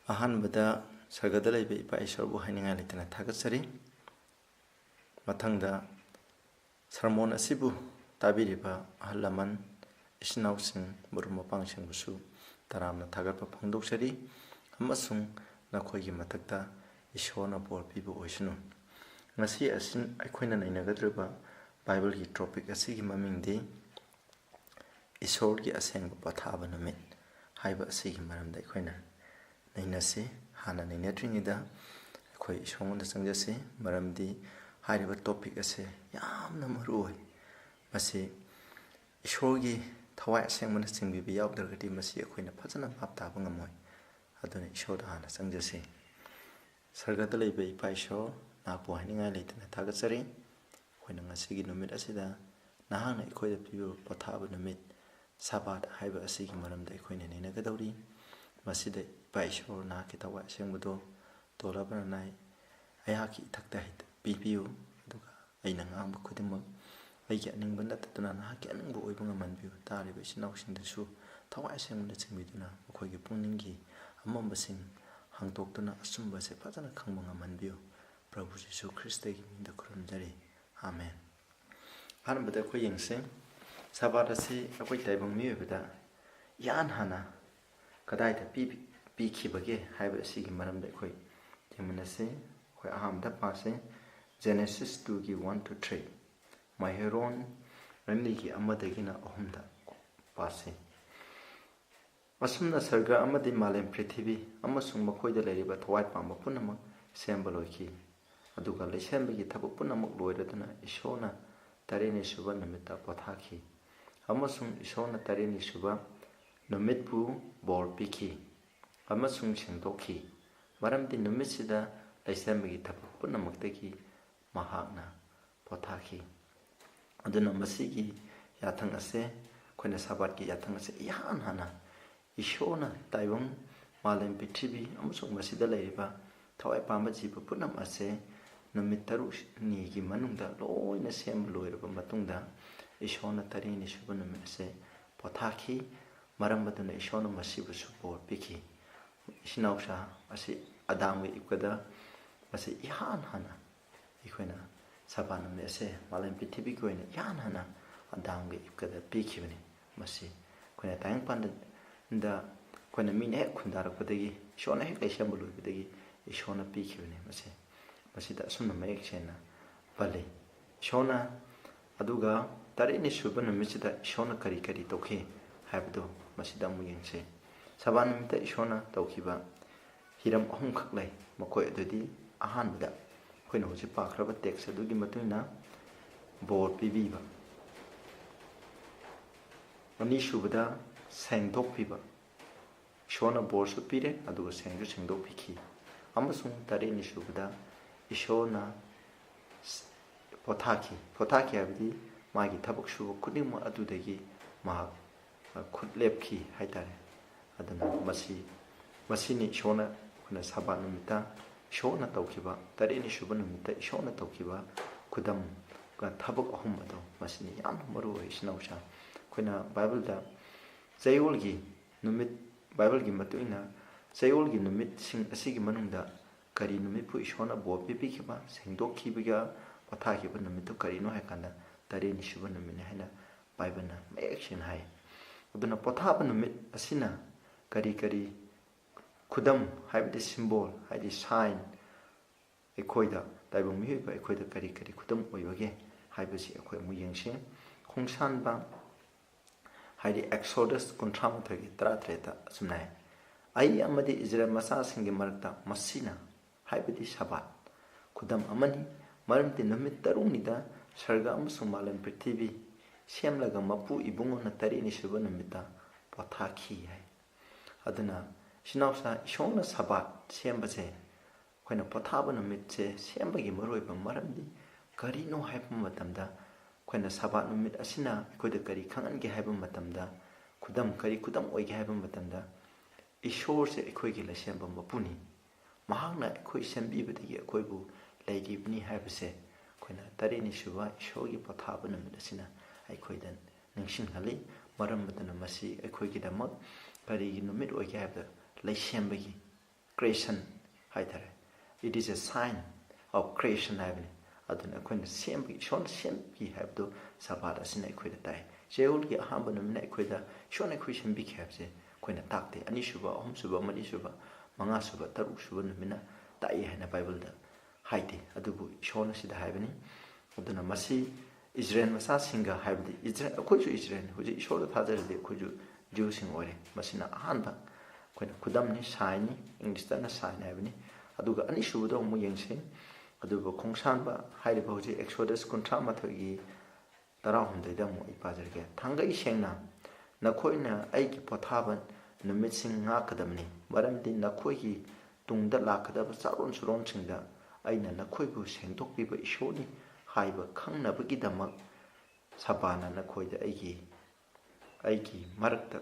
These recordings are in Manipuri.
ꯑꯍꯥꯟꯕꯗ ꯁꯔꯒꯗ ꯂꯩꯕ ꯏꯄꯥ ꯏꯁꯣꯔꯕꯨ ꯍꯥꯏꯅꯤꯡꯉꯥꯏ ꯂꯩꯇꯅ ꯊꯥꯒꯠꯆꯔꯤ. ꯃꯊꯪꯗ ꯁꯔꯃꯣꯟ ꯑꯁꯤꯕꯨ ꯇꯥꯕꯤꯔꯤꯕ ꯑꯍꯜ ꯂꯃꯟ, ꯏꯆꯤꯟꯅꯥꯎꯁꯤꯡ, ꯃꯔꯨꯞ ꯃꯄꯥꯡꯁꯤꯡꯕꯨꯁꯨ ꯇꯔꯥꯝꯅ ꯊꯥꯒꯠꯄ ꯐꯣꯡꯗꯣꯛꯆꯔꯤ ꯑꯃꯁꯨꯡ ꯅꯈꯣꯏꯒꯤ ꯃꯊꯛꯇ ꯏꯁꯣꯔꯅ ꯕꯣꯔ ꯄꯤꯕ ꯑꯣꯏꯁꯅꯨ. ꯉꯁꯤ ꯑꯩꯈꯣꯏꯅ ꯅꯩꯅꯒꯗꯧꯔꯤꯕ ꯕꯥꯏꯕꯜꯒꯤ ꯇꯣꯄꯤꯛ ꯑꯁꯤꯒꯤ ꯃꯃꯤꯡꯗꯤ ꯏꯁꯣꯔꯒꯤ ꯑꯁꯦꯡꯕ ꯄꯣꯊꯥꯕ ꯅꯨꯃꯤꯠ ꯍꯥꯏꯕ ꯑꯁꯤꯒꯤ ꯃꯔꯝꯗ ꯑꯩꯈꯣꯏꯅ ꯅꯩꯅꯁꯤ. ꯍꯥꯟꯅ ꯅꯩꯅꯗ꯭ꯔꯤꯉꯩꯗ ꯑꯩꯈꯣꯏ ꯏꯁꯣꯔꯉꯣꯟꯗ ꯆꯪꯖꯁꯤ, ꯃꯔꯝꯗꯤ ꯍꯥꯏꯔꯤꯕ ꯇꯣꯄꯤꯛ ꯑꯁꯤ ꯌꯥꯝꯅ ꯃꯔꯨ ꯑꯣꯏ. ꯃꯁꯤ ꯏꯁꯣꯔꯒꯤ ꯊꯋꯥꯏ ꯑꯁꯦꯡꯕꯅ ꯆꯤꯡꯕꯤꯕ ꯌꯥꯎꯗ꯭ꯔꯒꯗꯤ ꯃꯁꯤ ꯑꯩꯈꯣꯏꯅ ꯐꯖꯅ ꯚꯥꯞ ꯇꯥꯕ ꯉꯝꯃꯣꯏ. ꯑꯗꯨꯅ ꯏꯁꯣꯔꯗ ꯍꯥꯟꯅ ꯆꯪꯖꯁꯤ. ꯁꯔꯒꯗ ꯂꯩꯕ ꯏꯄꯥ ꯏꯁꯣꯔ, ꯅꯍꯥꯛꯄꯨ ꯍꯥꯏꯅꯤꯡꯉꯥꯏ ꯂꯩꯇꯅ ꯊꯥꯒꯠꯆꯔꯤ. ꯑꯩꯈꯣꯏꯅ ꯉꯁꯤꯒꯤ ꯅꯨꯃꯤꯠ ꯑꯁꯤꯗ ꯅꯍꯥꯛꯅ ꯑꯩꯈꯣꯏꯗ ꯄꯤꯕꯤꯕ ꯄꯣꯊꯥꯕ ꯅꯨꯃꯤꯠ ꯁꯥꯕꯥꯠ ꯍꯥꯏꯕ ꯑꯁꯤꯒꯤ ꯃꯔꯝꯗ ꯑꯩꯈꯣꯏꯅ ꯅꯩꯅꯒꯗꯧꯔꯤ. ꯃꯁꯤꯗ ꯏꯄꯥ ꯏꯁꯣꯔ, ꯅꯍꯥꯛꯀꯤ ꯊꯋꯥꯏ ꯑꯁꯦꯡꯕꯗꯣ ꯇꯣꯜꯂꯕꯅ ꯅꯥꯏ ꯑꯩꯍꯥꯛꯀꯤ ꯏꯊꯛꯇ ꯄꯤꯕꯤꯌꯨ. ꯑꯗꯨꯒ ꯑꯩꯅ ꯉꯥꯡꯕ ꯈꯨꯗꯤꯡꯃꯛ ꯑꯩꯒꯤ ꯑꯅꯤꯡꯕ ꯅꯠꯇꯗꯅ ꯅꯍꯥꯛꯀꯤ ꯑꯅꯤꯡꯕ ꯑꯣꯏꯕ ꯉꯝꯍꯟꯕꯤꯌꯨ. ꯇꯥꯔꯤꯕ ꯏꯆꯤꯟ ꯏꯅꯥꯎꯁꯤꯡꯗꯁꯨ ꯊꯋꯥꯏ ꯑꯁꯦꯡꯕꯅ ꯆꯤꯡꯕꯤꯗꯨꯅ ꯃꯈꯣꯏꯒꯤ ꯄꯨꯛꯅꯤꯡꯒꯤ ꯑꯃꯝꯕꯁꯤꯡ ꯍꯥꯡꯗꯣꯛꯇꯨꯅ ꯑꯆꯨꯝꯕꯁꯦ ꯐꯖꯅ ꯈꯪꯕ ꯉꯝꯍꯟꯕꯤꯌꯨ. ꯄ꯭ꯔꯚꯨ ꯖꯤꯁꯨ ꯈ꯭ꯔꯤꯁꯇꯒꯤ ꯃꯤꯡꯗ ꯈꯨꯔꯨꯝꯖꯔꯤ. ꯑꯥꯃꯦꯟ. ꯑꯍꯥꯟꯕꯗ ꯑꯩꯈꯣꯏ ꯌꯦꯡꯁꯤ. ꯁꯥꯕꯥꯠ ꯑꯁꯤ ꯑꯩꯈꯣꯏ ꯇꯥꯏꯕꯪ ꯃꯤꯑꯣꯏꯕꯗ ꯏꯍꯥꯟ ꯍꯥꯟꯅ ꯀꯗꯥꯏꯗ ꯄꯤꯈꯤꯕꯒꯦ ꯍꯥꯏꯕ ꯑꯁꯤꯒꯤ ꯃꯔꯝꯗ ꯑꯩꯈꯣꯏ ꯌꯦꯡꯃꯤꯟꯅꯁꯤ. ꯑꯩꯈꯣꯏ ꯑꯍꯥꯟꯕꯗ ꯄꯥꯁꯤ. ꯖꯦꯅꯦꯁꯤꯁ 2ꯒꯤ 1-3, ꯃꯍꯩꯔꯣꯟ 2ꯒꯤ 1-3 ꯄꯥꯁꯤ. ꯑꯁꯨꯝꯅ ꯁꯔꯒ ꯑꯃꯗꯤ ꯃꯥꯂꯦꯝ ꯄ꯭ꯔꯤꯊꯤꯕꯤ ꯑꯃꯁꯨꯡ ꯃꯈꯣꯏꯗ ꯂꯩꯔꯤꯕ ꯊꯋꯥꯏ ꯄꯥꯟꯕ ꯄꯨꯝꯅꯃꯛ ꯁꯦꯝꯕ ꯂꯣꯏꯈꯤ. ꯑꯗꯨꯒ ꯂꯩꯁꯦꯝꯕꯒꯤ ꯊꯕꯛ ꯄꯨꯝꯅꯃꯛ ꯂꯣꯏꯔꯗꯨꯅ ꯏꯁꯣꯔꯅ 3ꯔꯗ ꯁꯨꯕ ꯅꯨꯃꯤꯠꯇ ꯄꯣꯊꯥꯈꯤ. ꯑꯃꯁꯨꯡ ꯏꯁꯣꯔꯅ 3ꯔꯗ ꯁꯨꯕ ꯅꯨꯃꯤꯠꯄꯨ ꯕꯣꯔ ꯄꯤꯈꯤ ꯑꯃꯁꯨꯡ ꯁꯦꯡꯗꯣꯛꯈꯤ, ꯃꯔꯝꯗꯤ ꯅꯨꯃꯤꯠꯁꯤꯗ ꯂꯩꯁꯦꯝꯕꯒꯤ ꯊꯕꯛ ꯄꯨꯝꯅꯃꯛꯇꯒꯤ ꯃꯍꯥꯛꯅ ꯄꯣꯊꯥꯈꯤ. ꯑꯗꯨꯅ ꯃꯁꯤꯒꯤ ꯌꯥꯊꯪ ꯑꯁꯦ, ꯑꯩꯈꯣꯏꯅ ꯁꯥꯕꯥꯠꯀꯤ ꯌꯥꯊꯪ ꯑꯁꯦ ꯏꯍꯥꯟ ꯍꯥꯟꯅ ꯏꯁꯣꯔꯅ ꯇꯥꯏꯕꯪ ꯃꯥꯂꯦꯝ ꯄ꯭ꯔꯤꯊꯤꯕꯤ ꯑꯃꯁꯨꯡ ꯃꯁꯤꯗ ꯂꯩꯔꯤꯕ ꯊꯋꯥꯏ ꯄꯥꯟꯕ ꯖꯤꯕ ꯄꯨꯝꯅꯃꯛ ꯑꯁꯦ ꯅꯨꯃꯤꯠ 6ꯅꯤꯒꯤ ꯃꯅꯨꯡꯗ ꯂꯣꯏꯅ ꯁꯦꯝꯕ ꯂꯣꯏꯔꯕ ꯃꯇꯨꯡꯗ ꯏꯁꯣꯔꯅ 3ꯔꯗ ꯁꯨꯕ ꯅꯨꯃꯤꯠ ꯑꯁꯦ ꯄꯣꯊꯥꯈꯤ. ꯃꯔꯝ ꯑꯗꯨꯅ ꯏꯁꯣꯔꯅ ꯃꯁꯤꯕꯨꯁꯨ ꯕꯣꯔ ꯄꯤꯈꯤ. ꯏꯆꯤꯟꯅꯥꯎꯁꯥ, ꯑꯁꯤ ꯑꯗꯥꯝꯒ ꯏꯕꯀꯗ ꯃꯁꯤꯏꯍꯥꯟ ꯍꯥꯟꯅ ꯑꯩꯈꯣꯏꯅ ꯁꯥꯕꯥꯠ ꯅꯨꯃꯤꯠ ꯑꯁꯦ ꯃꯥꯂꯦꯝ ꯄ꯭ꯔꯤꯊꯤꯕꯤꯒꯤ ꯑꯣꯏꯅ ꯏꯍꯥꯟ ꯍꯥꯟꯅ ꯑꯗꯥꯝꯒ ꯏꯕꯀꯗ ꯄꯤꯈꯤꯕꯅꯤ. ꯃꯁꯤ ꯑꯩꯈꯣꯏꯅ ꯇꯥꯏꯕꯪꯄꯥꯟꯗ ꯑꯩꯈꯣꯏꯅ ꯃꯤꯅ ꯍꯦꯛ ꯈꯨꯟꯗꯥꯔꯛꯄꯗꯒꯤ, ꯏꯁꯣꯔꯅ ꯍꯦꯛ ꯂꯩꯁꯦꯝꯕ ꯂꯣꯏꯕꯗꯒꯤ ꯏꯁꯣꯔꯅ ꯄꯤꯈꯤꯕꯅꯤ. ꯃꯁꯤꯗ ꯑꯁꯨꯝꯅ ꯃꯌꯦꯛ ꯁꯦꯡꯅ ꯄꯜꯂꯤ. ꯏꯁꯣꯔꯅ ꯑꯗꯨꯒ 3ꯔꯗ ꯁꯨꯕ ꯅꯨꯃꯤꯠꯁꯤꯗ ꯏꯁꯣꯔꯅ ꯀꯔꯤ ꯀꯔꯤ ꯇꯧꯈꯤ ꯍꯥꯏꯕꯗꯨ ꯃꯁꯤꯗ ꯑꯃꯨꯛ ꯌꯦꯡꯁꯤ. ꯁꯥꯕꯥꯠ ꯅꯨꯃꯤꯠꯇ ꯏꯁꯣꯔꯅ ꯇꯧꯈꯤꯕ ꯍꯤꯔꯝ 3ꯈꯛ ꯂꯩ. ꯃꯈꯣꯏ ꯑꯗꯨꯗꯤ: ꯑꯍꯥꯟꯕꯗ ꯑꯩꯈꯣꯏꯅ ꯍꯧꯖꯤꯛ ꯄꯥꯈ꯭ꯔꯕ ꯇꯦꯛꯁ ꯑꯗꯨꯒꯤ ꯃꯇꯨꯡꯏꯟꯅ ꯕꯣꯔ ꯄꯤꯕꯤꯕ, ꯑꯅꯤꯁꯨꯕꯗ ꯁꯦꯡꯗꯣꯛꯄꯤꯕ, ꯏꯁꯣꯔꯅ ꯕꯣꯔꯁꯨ ꯄꯤꯔꯦ ꯑꯗꯨꯒ ꯁꯦꯡꯁꯨ ꯁꯦꯡꯗꯣꯛꯄꯤꯈꯤ. ꯑꯃꯁꯨꯡ 3ꯔꯗ ꯁꯨꯕꯗ ꯏꯁꯣꯔꯅ ꯄꯣꯊꯥꯈꯤ ꯍꯥꯏꯕꯗꯤ ꯃꯥꯒꯤ ꯊꯕꯛ ꯁꯨꯕ ꯈꯨꯗꯤꯡꯃꯛ ꯑꯗꯨꯗꯒꯤ ꯃꯍꯥꯛ ꯈꯨꯠ ꯂꯦꯞꯈꯤ ꯍꯥꯏꯇꯥꯔꯦ. ꯑꯗꯨꯅ ꯃꯁꯤꯅꯤ ꯏꯁꯣꯔꯅ ꯑꯩꯈꯣꯏꯅ ꯁꯥꯕꯥꯠ ꯅꯨꯃꯤꯠꯇ ꯏꯁꯣꯔꯅ ꯇꯧꯈꯤꯕ, 3ꯔꯗ ꯁꯨꯕ ꯅꯨꯃꯤꯠꯇ ꯏꯁꯣꯔꯅ ꯇꯧꯈꯤꯕ ꯈꯨꯗꯝꯒ ꯊꯕꯛ 3 ꯑꯗꯣ ꯃꯁꯤꯅꯤ ꯌꯥꯝꯅ ꯃꯔꯨ ꯑꯣꯏ. ꯏꯆꯤꯟꯅꯥꯎꯁꯥ, ꯑꯩꯈꯣꯏꯅ ꯕꯥꯏꯕꯜꯒꯤ ꯃꯇꯨꯡꯏꯟꯅ ꯆꯌꯣꯜꯒꯤ ꯅꯨꯃꯤꯠꯁꯤꯡ ꯑꯁꯤꯒꯤ ꯃꯅꯨꯡꯗ ꯀꯔꯤ ꯅꯨꯃꯤꯠꯄꯨ ꯏꯁꯣꯔꯅ ꯕꯣꯔ ꯄꯤꯕꯤꯈꯤꯕ, ꯁꯦꯡꯗꯣꯛꯈꯤꯕꯒ ꯄꯣꯊꯥꯈꯤꯕ ꯅꯨꯃꯤꯠꯇꯨ ꯀꯔꯤꯅꯣ ꯍꯥꯏꯀꯥꯟꯗ 3ꯔꯗ ꯁꯨꯕ ꯅꯨꯃꯤꯠꯅꯤ ꯍꯥꯏꯅ ꯕꯥꯏꯕꯜꯅ ꯃꯌꯦꯛ ꯁꯦꯡꯅ ꯍꯥꯏ. ꯑꯗꯨꯅ ꯄꯣꯊꯥꯕ ꯅꯨꯃꯤꯠ ꯑꯁꯤꯅ ꯀꯔꯤ ꯀꯔꯤ ꯈꯨꯗꯝ ꯍꯥꯏꯕꯗꯤ ꯁꯤꯝꯕꯣꯜ, ꯍꯥꯏꯗꯤ ꯁꯥꯏꯟ, ꯑꯩꯈꯣꯏꯗ ꯇꯥꯏꯕꯪ ꯃꯤꯑꯣꯏꯕ ꯑꯩꯈꯣꯏꯗ ꯀꯔꯤ ꯀꯔꯤ ꯈꯨꯗꯝ ꯑꯣꯏꯕꯒꯦ ꯍꯥꯏꯕꯁꯤ ꯑꯩꯈꯣꯏ ꯑꯃꯨꯛ ꯌꯦꯡꯁꯤ. ꯈꯣꯡꯁꯥꯟꯕ ꯍꯥꯏꯗꯤ ꯑꯦꯛꯁꯣꯗꯁ 33:13 ꯑꯁꯨꯝꯅ ꯍꯥꯏ: ꯑꯩ ꯑꯃꯗꯤ ꯏꯖꯔꯦꯜ ꯃꯆꯥꯁꯤꯡꯒꯤ ꯃꯔꯛꯇ ꯃꯁꯤꯅ ꯍꯥꯏꯕꯗꯤ ꯁꯥꯕꯥꯠ ꯈꯨꯗꯝ ꯑꯃꯅꯤ, ꯃꯔꯝꯗꯤ ꯅꯨꯃꯤꯠ 6ꯅꯤꯗ ꯁꯔꯒ ꯑꯃꯁꯨꯡ ꯃꯥꯂꯦꯝ ꯄ꯭ꯔꯤꯊꯤꯕꯤ ꯁꯦꯝꯂꯒ ꯃꯄꯨ ꯏꯕꯨꯡꯉꯣꯅ 3ꯔꯗ ꯁꯨꯕ ꯅꯨꯃꯤꯠꯇ ꯄꯣꯊꯥꯈꯤ ꯍꯥꯏ. ꯑꯗꯨꯅ ꯏꯆꯤꯟꯅꯥꯎꯁꯥ, ꯏꯁꯣꯔꯅ ꯁꯥꯕꯥꯠ ꯁꯦꯝꯕꯁꯦ, ꯑꯩꯈꯣꯏꯅ ꯄꯣꯊꯥꯕ ꯅꯨꯃꯤꯠꯁꯦ ꯁꯦꯝꯕꯒꯤ ꯃꯔꯨꯑꯣꯏꯕ ꯃꯔꯝꯗꯤ ꯀꯔꯤꯅꯣ ꯍꯥꯏꯕ ꯃꯇꯝꯗ, ꯑꯩꯈꯣꯏꯅ ꯁꯥꯕꯥꯠ ꯅꯨꯃꯤꯠ ꯑꯁꯤꯅ ꯑꯩꯈꯣꯏꯗ ꯀꯔꯤ ꯈꯪꯍꯟꯒꯦ ꯍꯥꯏꯕ ꯃꯇꯝꯗ, ꯀꯔꯤ ꯈꯨꯗꯝ ꯑꯣꯏꯒꯦ ꯍꯥꯏꯕ ꯃꯇꯝꯗ, ꯏꯁꯣꯔꯁꯦ ꯑꯩꯈꯣꯏꯒꯤ ꯂꯩꯁꯦꯝꯕ ꯃꯄꯨꯅꯤ. ꯃꯍꯥꯛꯅ ꯑꯩꯈꯣꯏ ꯁꯦꯝꯕꯤꯕꯗꯒꯤ ꯑꯩꯈꯣꯏꯕꯨ ꯂꯩꯔꯤꯕꯅꯤ ꯍꯥꯏꯕꯁꯦ ꯑꯩꯈꯣꯏꯅ 3ꯔꯗ ꯁꯨꯕ ꯏꯁꯣꯔꯒꯤ ꯄꯣꯊꯥꯕ ꯅꯨꯃꯤꯠ ꯑꯁꯤꯅ ꯑꯩꯈꯣꯏꯗ ꯅꯤꯡꯁꯤꯡꯍꯜꯂꯤ. ꯃꯔꯝ ꯑꯗꯨꯅ ꯃꯁꯤ ꯑꯩꯈꯣꯏꯒꯤꯗꯃꯛ ꯀꯔꯤꯒꯤ ꯅꯨꯃꯤꯠ ꯑꯣꯏꯒꯦ ꯍꯥꯏꯕꯗ ꯂꯩꯁꯦꯝꯕꯒꯤ creation haitare. It is a sign of creation haibani. Aduna akoina sembi shon sembi haibdo Sabbath asina akoida tai. Jeulgi ahamba numina akoida shon akoi sembi habse akoina takte ani suba ahum suba mani suba manga suba taruk suba numina tai haina Bible da haite adubu shon asida haibani. Aduna masi Israel masa singa haibdi Israel akoisu Israel huji shon thajerde akoisu Jew sing ore masina ahanba akoina kudamni saini English da na saini haibani. Aduga ani suba mu yengse aduba khongsanba hairiba hoji Exodus kuntra mathogi tarahumdai mu ipazarge thangai sengna nakhoina aigi pothaban numit sing ngakadamni maramdi nakhoigi tungda lakadaba charon suron singda aina nakhoibu sengdokpiba ishoni haiba khangnabagi damak sabana nakhoida aigi marakta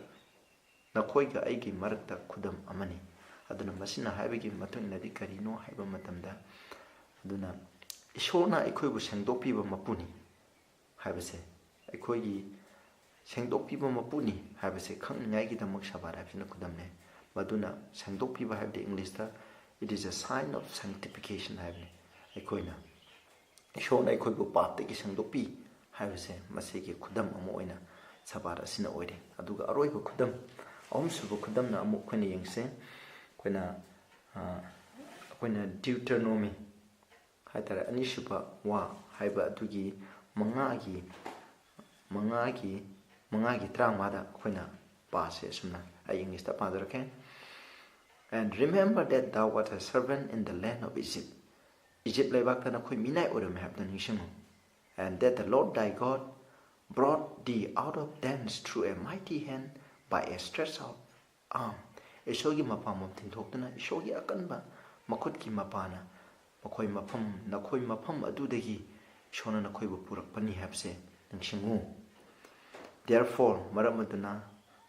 nakhoiga aigi marakta khudam amani aduna masina haibagi matungna di karino haiba matamda aduna ishona aikhoibu sengdokpiba mapuni haibase aikhoigi sengdokpiba mapuni haibase khangningai gi damak Sabbath haibsina kudamne maduna sengdokpiba haibde English ta it is a sign of sanctification haibne aikhoina ishona aikhoibu patte gi sengdokpi haibase masigi kudam amo oina Sabbath asina oire aduga aroiba kudam ahumsuba kudamna amu khone yengse koina Deuteronomy haitara anishuba wa haiba adugi mangagi trangmada koina pase sumna ai English ta padarake. And remember that thou wert a servant in the land of Egypt laibak tana khoi minai oram habdan nishimu, and that the Lord thy God brought thee out of thence through a mighty hand by a stretched out arm. Ishworgi mapam tinthokduna ishworgi akanba makhutki mapana makhoi mafam adudagi ishona nakhoibu purakpani habse ningsingu. Therefore maramaduna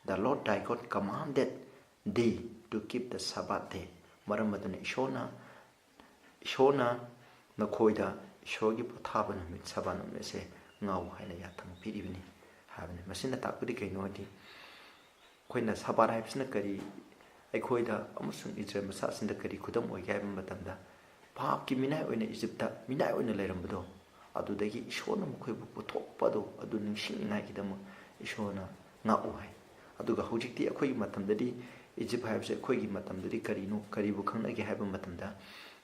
the Lord thy God commanded thee to keep the Sabbath day. Maramaduna ishona nakhoida ishworgi pothaba numit Sabbath numit se ngau haina yathang piribini habne masina takpudi kaino di koina Sabbath haibsina kari aikhoida amusung Israel masasinda kari khudam oi gaiba matamda paapki minai oina Egypta minai oina leirambado adudagi ishona mukhoibu puthokpado adu ningsingai gidam ishona ngau hai aduga hojikti akhoigi matamdadi Egypt haibse akhoigi matamdadi karino karibu khangnagi haiba matamda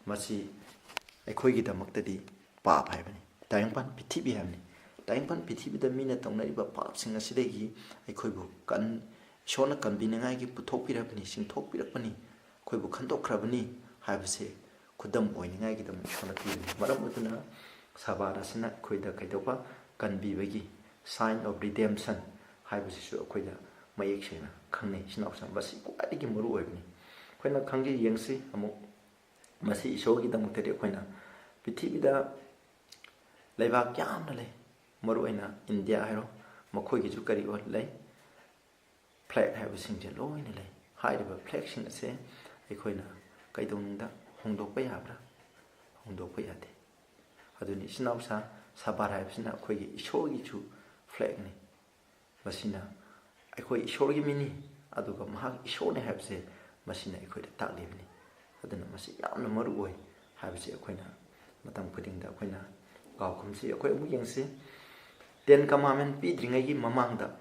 masi akhoigi damaktadi paap haibani tayangpan pithibi haibani tayangpan pithibida mina tongnariba paapsing asidagi aikhoibu kan ishona kanbinangai gi puthokpirabani singthokpirapani khoibu khandokkrabani haibse khudam oiningai gi dam ishona pibani maram aduna Sabbath asina khoida kaidopa kanbibagi sign of redemption haibse su khoida mayek sena khangne sinawsa basi kwadi muru oibani khoina khangge yengsi amu masi ishorgi dam tede khoina pithibida laibak yamna le maru aina India hairo makhoigi ju kari ol lei flag haibsing je loina lei hairiba flag sing ase aikhoina kaidongda hongdokpa yabra hongdokpa yade aduni sinawsa Sabbath haibsina khoigi ishorgi chu flag ni masina aikhoi ishorgi mini aduga mahak ishorne haibse masina aikhoida taklibni aduna masi yamna maru oi haibse aikhoina matam khudingda aikhoina gawkhumsi akhoi amu yengse Ten Commandment pidringai gi mamangda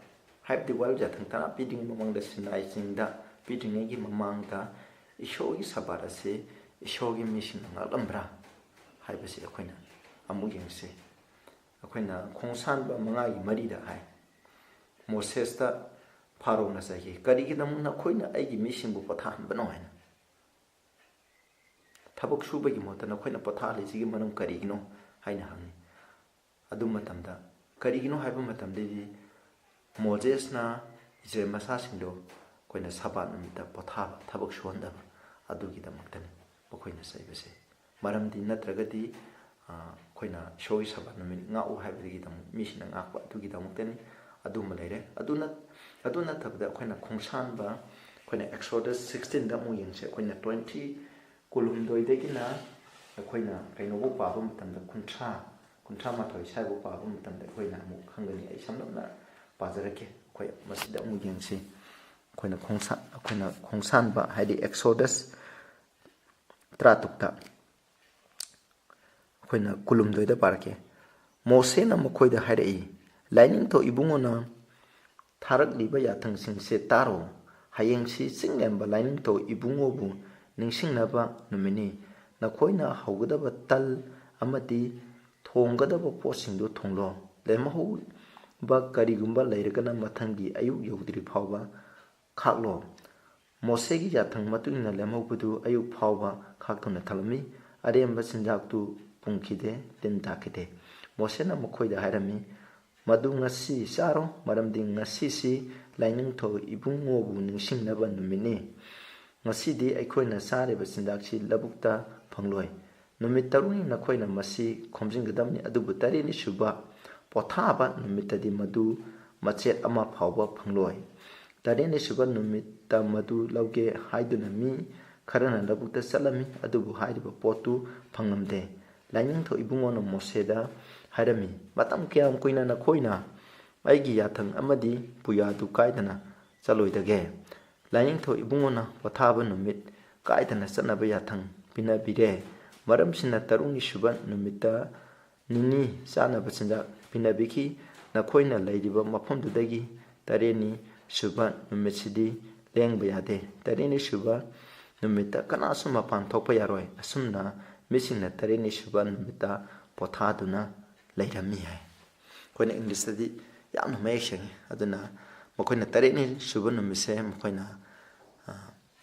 haibdi wal jathang tana pidring mamangda sinai singda pidringai gi mamangda ishorgi Sabbath ase ishorgi mission ngalambra haibase akhoina amu yengse akhoina khongsan ba mangai marida hai Moses ta Pharaoh na sahi karigi namna khoina aigi mission bu pathan bano haina thabuk subagi motana khoina pathali sigi manam karigino haina hangi adu matamda karigino haiba matamde Moses na Israel masasingdo khoina Sabbath numita pothaba thabuk suhanda adugi damaktani bokhoina saibase maramdi natragati khoina shoi Sabbath numit ngau haibigi dam mission ngakwa adugi damaktani aduma leire aduna tabda khoina khongsan ba khoina Exodus 16 da mu yengse khoina 20 kulum doidegina khoina kainobu pabu matamda kuntra mathoi saibu pabu matamda khoina mu khangani ai samlamna pajarake khoi masida mu yengse khoina khongsan ba haidi Exodus ꯇꯔꯥꯇꯨꯛꯇ ꯑꯩꯈꯣꯏꯅ ꯀꯨꯟꯍꯨꯝꯗꯣꯏꯗ ꯄꯥꯔꯛꯀꯦ. ꯃꯣꯁꯦꯅ ꯃꯈꯣꯏꯗ ꯍꯥꯏꯔꯛꯏ, ꯂꯥꯏꯅꯤꯡꯊꯧ ꯏꯕꯨꯡꯉꯣꯅ ꯊꯥꯔꯛꯂꯤꯕ ꯌꯥꯊꯪꯁꯤꯡꯁꯦ ꯇꯥꯔꯣ. ꯍꯌꯦꯡꯁꯤ ꯆꯤꯡꯂꯦꯝꯕ ꯂꯥꯏꯅꯤꯡꯊꯧ ꯏꯕꯨꯡꯉꯣꯕꯨ ꯅꯤꯡꯁꯤꯡꯅꯕ ꯅꯨꯃꯤꯠꯅꯤ. ꯅꯈꯣꯏꯅ ꯍꯧꯒꯗꯕ ꯇꯜ ꯑꯃꯗꯤ ꯊꯣꯡꯒꯗꯕ ꯄꯣꯠꯁꯤꯡꯗꯨ ꯊꯣꯡꯂꯣ. ꯂꯦꯝꯍꯧꯕ ꯀꯔꯤꯒꯨꯝꯕ ꯂꯩꯔꯒꯅ ꯃꯊꯪꯒꯤ ꯑꯌꯨꯛ ꯌꯧꯗ꯭ꯔꯤ ꯐꯥꯎꯕ ꯈꯥꯛꯂꯣ. ꯃꯣꯁꯦꯒꯤ ꯌꯥꯊꯪ ꯃꯇꯨꯡꯏꯟꯅ ꯂꯦꯝꯍꯧꯕꯗꯨ ꯑꯌꯨꯛ ꯐꯥꯎꯕ ꯈꯥꯛꯇꯨꯅ ꯊꯝꯂꯝꯃꯤ. ꯑꯔꯦꯝꯕ ꯆꯤꯟꯖꯥꯛꯇꯨ ꯄꯨꯝꯈꯤꯗꯦ, ꯇꯤꯟ ꯇꯥꯈꯤꯗꯦ. ꯃꯣꯁꯦꯅ ꯃꯈꯣꯏꯗ ꯍꯥꯏꯔꯝꯃꯤ, ꯃꯗꯨ ꯉꯁꯤ ꯆꯥꯔꯣ, ꯃꯔꯝꯗꯤ ꯉꯁꯤꯁꯤ ꯂꯥꯏꯅꯤꯡꯊꯧ ꯏꯕꯨꯡꯉꯣꯕꯨ ꯅꯤꯡꯁꯤꯡꯅꯕ ꯅꯨꯃꯤꯠꯅꯤ. ꯉꯁꯤꯗꯤ ꯑꯩꯈꯣꯏꯅ ꯆꯥꯔꯤꯕ ꯆꯤꯟꯖꯥꯛꯁꯤ ꯂꯧꯕꯨꯛꯇ ꯐꯪꯂꯣꯏ. ꯅꯨꯃꯤꯠ 6ꯅꯤ ꯅꯈꯣꯏꯅ ꯃꯁꯤ ꯈꯣꯝꯖꯤꯟꯒꯗꯕꯅꯤ, ꯑꯗꯨꯕꯨ 7ꯅꯤ ꯁꯨꯕ ꯄꯣꯊꯥꯕ ꯅꯨꯃꯤꯠꯇꯗꯤ ꯃꯗꯨ ꯃꯆꯦꯠ ꯑꯃ ꯐꯥꯎꯕ ꯐꯪꯂꯣꯏ. 7ꯅꯤ ꯁꯨꯕ ꯅꯨꯃꯤꯠꯇ ꯃꯗꯨ ꯂꯧꯒꯦ ꯍꯥꯏꯗꯨꯅ ꯃꯤ ꯈꯔꯅ ꯂꯧꯕꯨꯛꯇ ꯆꯠꯂꯝꯃꯤ, ꯑꯗꯨꯕꯨ ꯍꯥꯏꯔꯤꯕ ꯄꯣꯠꯇꯨ ꯐꯪꯂꯝꯗꯦ. ꯂꯥꯏꯅꯤꯡꯊꯧ ꯏꯕꯨꯡꯉꯣꯅ ꯃꯣꯁꯦꯗ ꯍꯥꯏꯔꯝꯃꯤ, ꯃꯇꯝ ꯀꯌꯥꯝ ꯀꯨꯏꯅ ꯅꯈꯣꯏꯅ ꯑꯩꯒꯤ ꯌꯥꯊꯪ ꯑꯃꯗꯤ ꯄꯨꯌꯥꯗꯨ ꯀꯥꯏꯗꯅ ꯆꯠꯂꯣꯏꯗꯒꯦ? ꯂꯥꯏꯅꯤꯡꯊꯧ ꯏꯕꯨꯡꯉꯣꯅ ꯄꯣꯊꯥꯕ ꯅꯨꯃꯤꯠ ꯀꯥꯏꯗꯅ ꯆꯠꯅꯕ ꯌꯥꯊꯪ ꯄꯤꯅꯕꯤꯔꯦ. ꯃꯔꯝꯁꯤꯅ 6ꯅꯤ ꯁꯨꯕ ꯅꯨꯃꯤꯠꯇ ꯅꯤꯅꯤ ꯆꯥꯅꯕ ꯆꯤꯟꯖꯥꯛ ꯄꯤꯅꯕꯤꯈꯤ. ꯅꯈꯣꯏꯅ ꯂꯩꯔꯤꯕ ꯃꯐꯝꯗꯨꯗꯒꯤ 7ꯅꯤ ꯁꯨꯕ ꯅꯨꯃꯤꯠꯁꯤꯗꯤ ꯂꯦꯡꯕ ꯌꯥꯗꯦ. 7ꯅꯤ ꯁꯨꯕ ꯅꯨꯃꯤꯠꯇ ꯀꯅꯥꯁꯨ ꯃꯄꯥꯟ ꯊꯣꯛꯄ ꯌꯥꯔꯣꯏ. ꯑꯁꯨꯝꯅ ꯃꯤꯁꯤꯡꯅ 7ꯅꯤ ꯁꯨꯕ ꯅꯨꯃꯤꯠꯇ ꯄꯣꯊꯥꯗꯨꯅ ꯂꯩꯔꯝꯃꯤ ꯍꯥꯏ. ꯑꯩꯈꯣꯏꯅ ꯏꯪꯂꯤꯁꯇꯗꯤ ꯌꯥꯝꯅ ꯃꯌꯦꯛ ꯁꯦꯡꯉꯤ. ꯑꯗꯨꯅ ꯃꯈꯣꯏꯅ 7ꯅꯤ ꯁꯨꯕ ꯅꯨꯃꯤꯠꯁꯦ ꯃꯈꯣꯏꯅ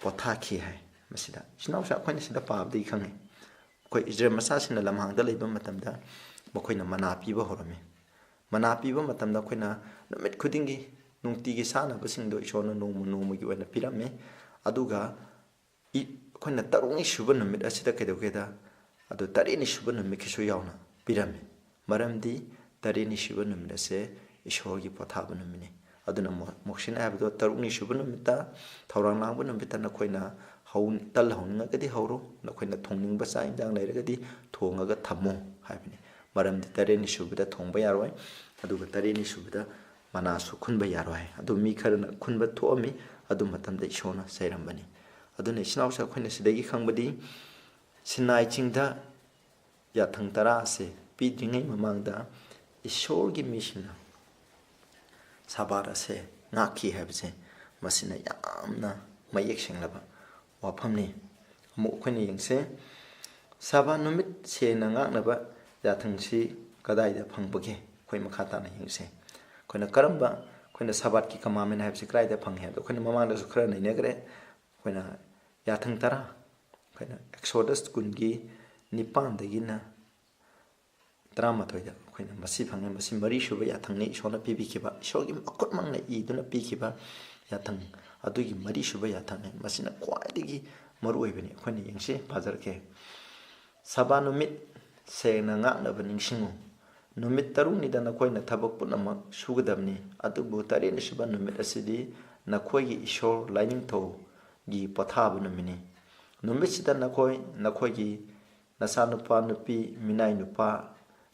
ꯄꯣꯊꯥꯈꯤ ꯍꯥꯏ. ꯃꯁꯤꯗ ꯏꯆꯤꯟꯅꯥꯎꯁꯦ ꯑꯩꯈꯣꯏꯅ ꯁꯤꯗ ꯄꯥꯕꯗꯒꯤ ꯈꯪꯉꯤ, ꯑꯩꯈꯣꯏ ꯏꯖꯔꯦꯜ ꯃꯆꯥꯁꯤꯡꯅ ꯂꯝꯍꯥꯡꯗ ꯂꯩꯕ ꯃꯇꯝꯗ ꯃꯈꯣꯏꯅ ꯃꯅꯥ ꯄꯤꯕ ꯍꯧꯔꯝꯃꯤ. ꯃꯅꯥ ꯄꯤꯕ ꯃꯇꯝꯗ ꯑꯩꯈꯣꯏꯅ ꯅꯨꯃꯤꯠ ꯈꯨꯗꯤꯡꯒꯤ ꯅꯨꯡꯇꯤꯒꯤ ꯆꯥꯅꯕꯁꯤꯡꯗꯣ ꯏꯁꯣꯔꯅ ꯅꯣꯡꯃ ꯅꯣꯡꯃꯒꯤ ꯑꯣꯏꯅ ꯄꯤꯔꯝꯃꯤ. ꯑꯗꯨꯒ ꯑꯩꯈꯣꯏꯅ 6ꯅꯤ ꯁꯨꯕ ꯅꯨꯃꯤꯠ ꯑꯁꯤꯗ ꯀꯩꯗꯧꯒꯦꯗ ꯑꯗꯨ 7ꯅꯤ ꯁꯨꯕ ꯅꯨꯃꯤꯠꯀꯤꯁꯨ ꯌꯥꯎꯅ ꯄꯤꯔꯝꯃꯤ. ꯃꯔꯝꯗꯤ 7ꯅꯤ ꯁꯨꯕ ꯅꯨꯃꯤꯠ ꯑꯁꯦ ꯏꯁꯣꯔꯒꯤ ꯄꯣꯊꯥꯕ ꯅꯨꯃꯤꯠꯅꯤ. ꯑꯗꯨꯅ ꯃꯣꯁꯦꯅ ꯍꯥꯏꯕꯗꯣ 6ꯅꯤ ꯁꯨꯕ ꯅꯨꯃꯤꯠꯇ ꯊꯧꯔꯥꯡ ꯂꯥꯡꯕ ꯅꯨꯃꯤꯠꯇ ꯅꯈꯣꯏꯅ ꯇꯜ ꯍꯧꯅꯤꯡꯉꯒꯗꯤ ꯍꯧꯔꯣ, ꯅꯈꯣꯏꯅ ꯊꯣꯡꯅꯤꯡꯕ ꯆꯥꯛ ꯏꯟꯖꯥꯡ ꯂꯩꯔꯒꯗꯤ ꯊꯣꯡꯉꯒ ꯊꯝꯃꯣ ꯍꯥꯏꯕꯅꯤ. ꯃꯔꯝꯗꯤ 7ꯅꯤ ꯁꯨꯕꯗ ꯊꯣꯡꯕ ꯌꯥꯔꯣꯏ, ꯑꯗꯨꯒ 7ꯅꯤ ꯁꯨꯕꯗ ꯃꯅꯥꯁꯨ ꯈꯨꯟꯕ ꯌꯥꯔꯣꯏ. ꯑꯗꯨ ꯃꯤ ꯈꯔꯅ ꯈꯨꯟꯕ ꯊꯣꯛꯑꯝꯃꯤ. ꯑꯗꯨ ꯃꯇꯝꯗ ꯏꯁꯣꯔꯅ ꯆꯩꯔꯝꯕꯅꯤ. ꯑꯗꯨꯅ ꯏꯆꯤꯟꯅꯥꯎꯁꯦ ꯑꯩꯈꯣꯏꯅ ꯁꯤꯗꯒꯤ ꯈꯪꯕꯗꯤ ꯁꯤꯅꯥꯏ ꯆꯤꯡꯗ ꯌꯥꯊꯪ 10 ꯑꯁꯦ ꯄꯤꯗ꯭ꯔꯤꯉꯩ ꯃꯃꯥꯡꯗ ꯏꯁꯣꯔꯒꯤ ꯃꯤꯁꯤꯡꯅ ꯁꯥꯕꯥꯠ ꯑꯁꯦ ꯉꯥꯛꯈꯤ ꯍꯥꯏꯕꯁꯦ ꯃꯁꯤꯅ ꯌꯥꯝꯅ ꯃꯌꯦꯛ ꯁꯦꯡꯂꯕ ꯋꯥꯐꯝꯅꯤ. ꯑꯃꯨꯛ ꯑꯩꯈꯣꯏꯅ ꯌꯦꯡꯁꯦ, ꯁꯥꯕꯥꯠ ꯅꯨꯃꯤꯠ ꯁꯦꯡꯅ ꯉꯥꯛꯅꯕ ꯌꯥꯊꯪꯁꯤ ꯀꯗꯥꯏꯗ ꯐꯪꯕꯒꯦ? ꯑꯩꯈꯣꯏ ꯃꯈꯥ ꯇꯥꯅ ꯌꯦꯡꯁꯦ. ꯑꯩꯈꯣꯏꯅ ꯁꯥꯕꯥꯠꯀꯤ ꯀꯃꯥꯟꯃꯦꯟ ꯍꯥꯏꯕꯁꯤ ꯀꯗꯥꯏꯗ ꯐꯪꯉꯦ ꯍꯥꯏꯕꯗꯣ ꯑꯩꯈꯣꯏꯅ ꯃꯃꯥꯡꯗꯁꯨ ꯈꯔ ꯅꯩꯅꯈ꯭ꯔꯦ. ꯑꯩꯈꯣꯏꯅ ꯌꯥꯊꯪ 10 ꯑꯩꯈꯣꯏꯅ ꯑꯦꯛꯁꯣꯗꯁ 19:9 11 ꯑꯩꯈꯣꯏꯅ ꯃꯁꯤ ꯐꯪꯉꯦ. ꯃꯁꯤ 4 ꯁꯨꯕ ꯌꯥꯊꯪꯅꯤ. ꯏꯁꯣꯔꯅ ꯄꯤꯕꯤꯈꯤꯕ, ꯏꯁꯣꯔꯒꯤ ꯃꯈꯨꯠꯃꯛꯅ ꯏꯗꯨꯅ ꯄꯤꯈꯤꯕ ꯌꯥꯊꯪ ꯑꯗꯨꯒꯤ 4 ꯁꯨꯕ ꯌꯥꯊꯪꯅꯤ. ꯃꯁꯤꯅ ꯈ꯭ꯋꯥꯏꯗꯒꯤ ꯃꯔꯨ ꯑꯣꯏꯕꯅꯤ. ꯑꯩꯈꯣꯏꯅ ꯌꯦꯡꯁꯤ, ꯄꯥꯖꯔꯛꯀꯦ. ꯁꯥꯕꯥꯠ ꯅꯨꯃꯤꯠ ꯁꯦꯡꯅ ꯉꯥꯛꯅꯕ ꯅꯤꯡꯁꯤꯡꯉꯨ. ꯅꯨꯃꯤꯠ 6ꯅꯤꯗ ꯅꯈꯣꯏꯅ ꯊꯕꯛ ꯄꯨꯝꯅꯃꯛ ꯁꯨꯒꯗꯕꯅꯤ. ꯑꯗꯨꯕꯨ 7ꯅꯤ ꯁꯨꯕ ꯅꯨꯃꯤꯠ ꯑꯁꯤꯗꯤ ꯅꯈꯣꯏꯒꯤ ꯏꯁꯣꯔ ꯂꯥꯏꯅꯤꯡꯊꯧꯒꯤ ꯄꯣꯊꯥꯕ ꯅꯨꯃꯤꯠꯅꯤ. ꯅꯨꯃꯤꯠꯁꯤꯗ ꯅꯈꯣꯏꯒꯤ ꯅꯆꯥꯅꯨꯄꯥ ꯅꯨꯄꯤ, ꯃꯤꯅꯥꯏ ꯅꯨꯄꯥ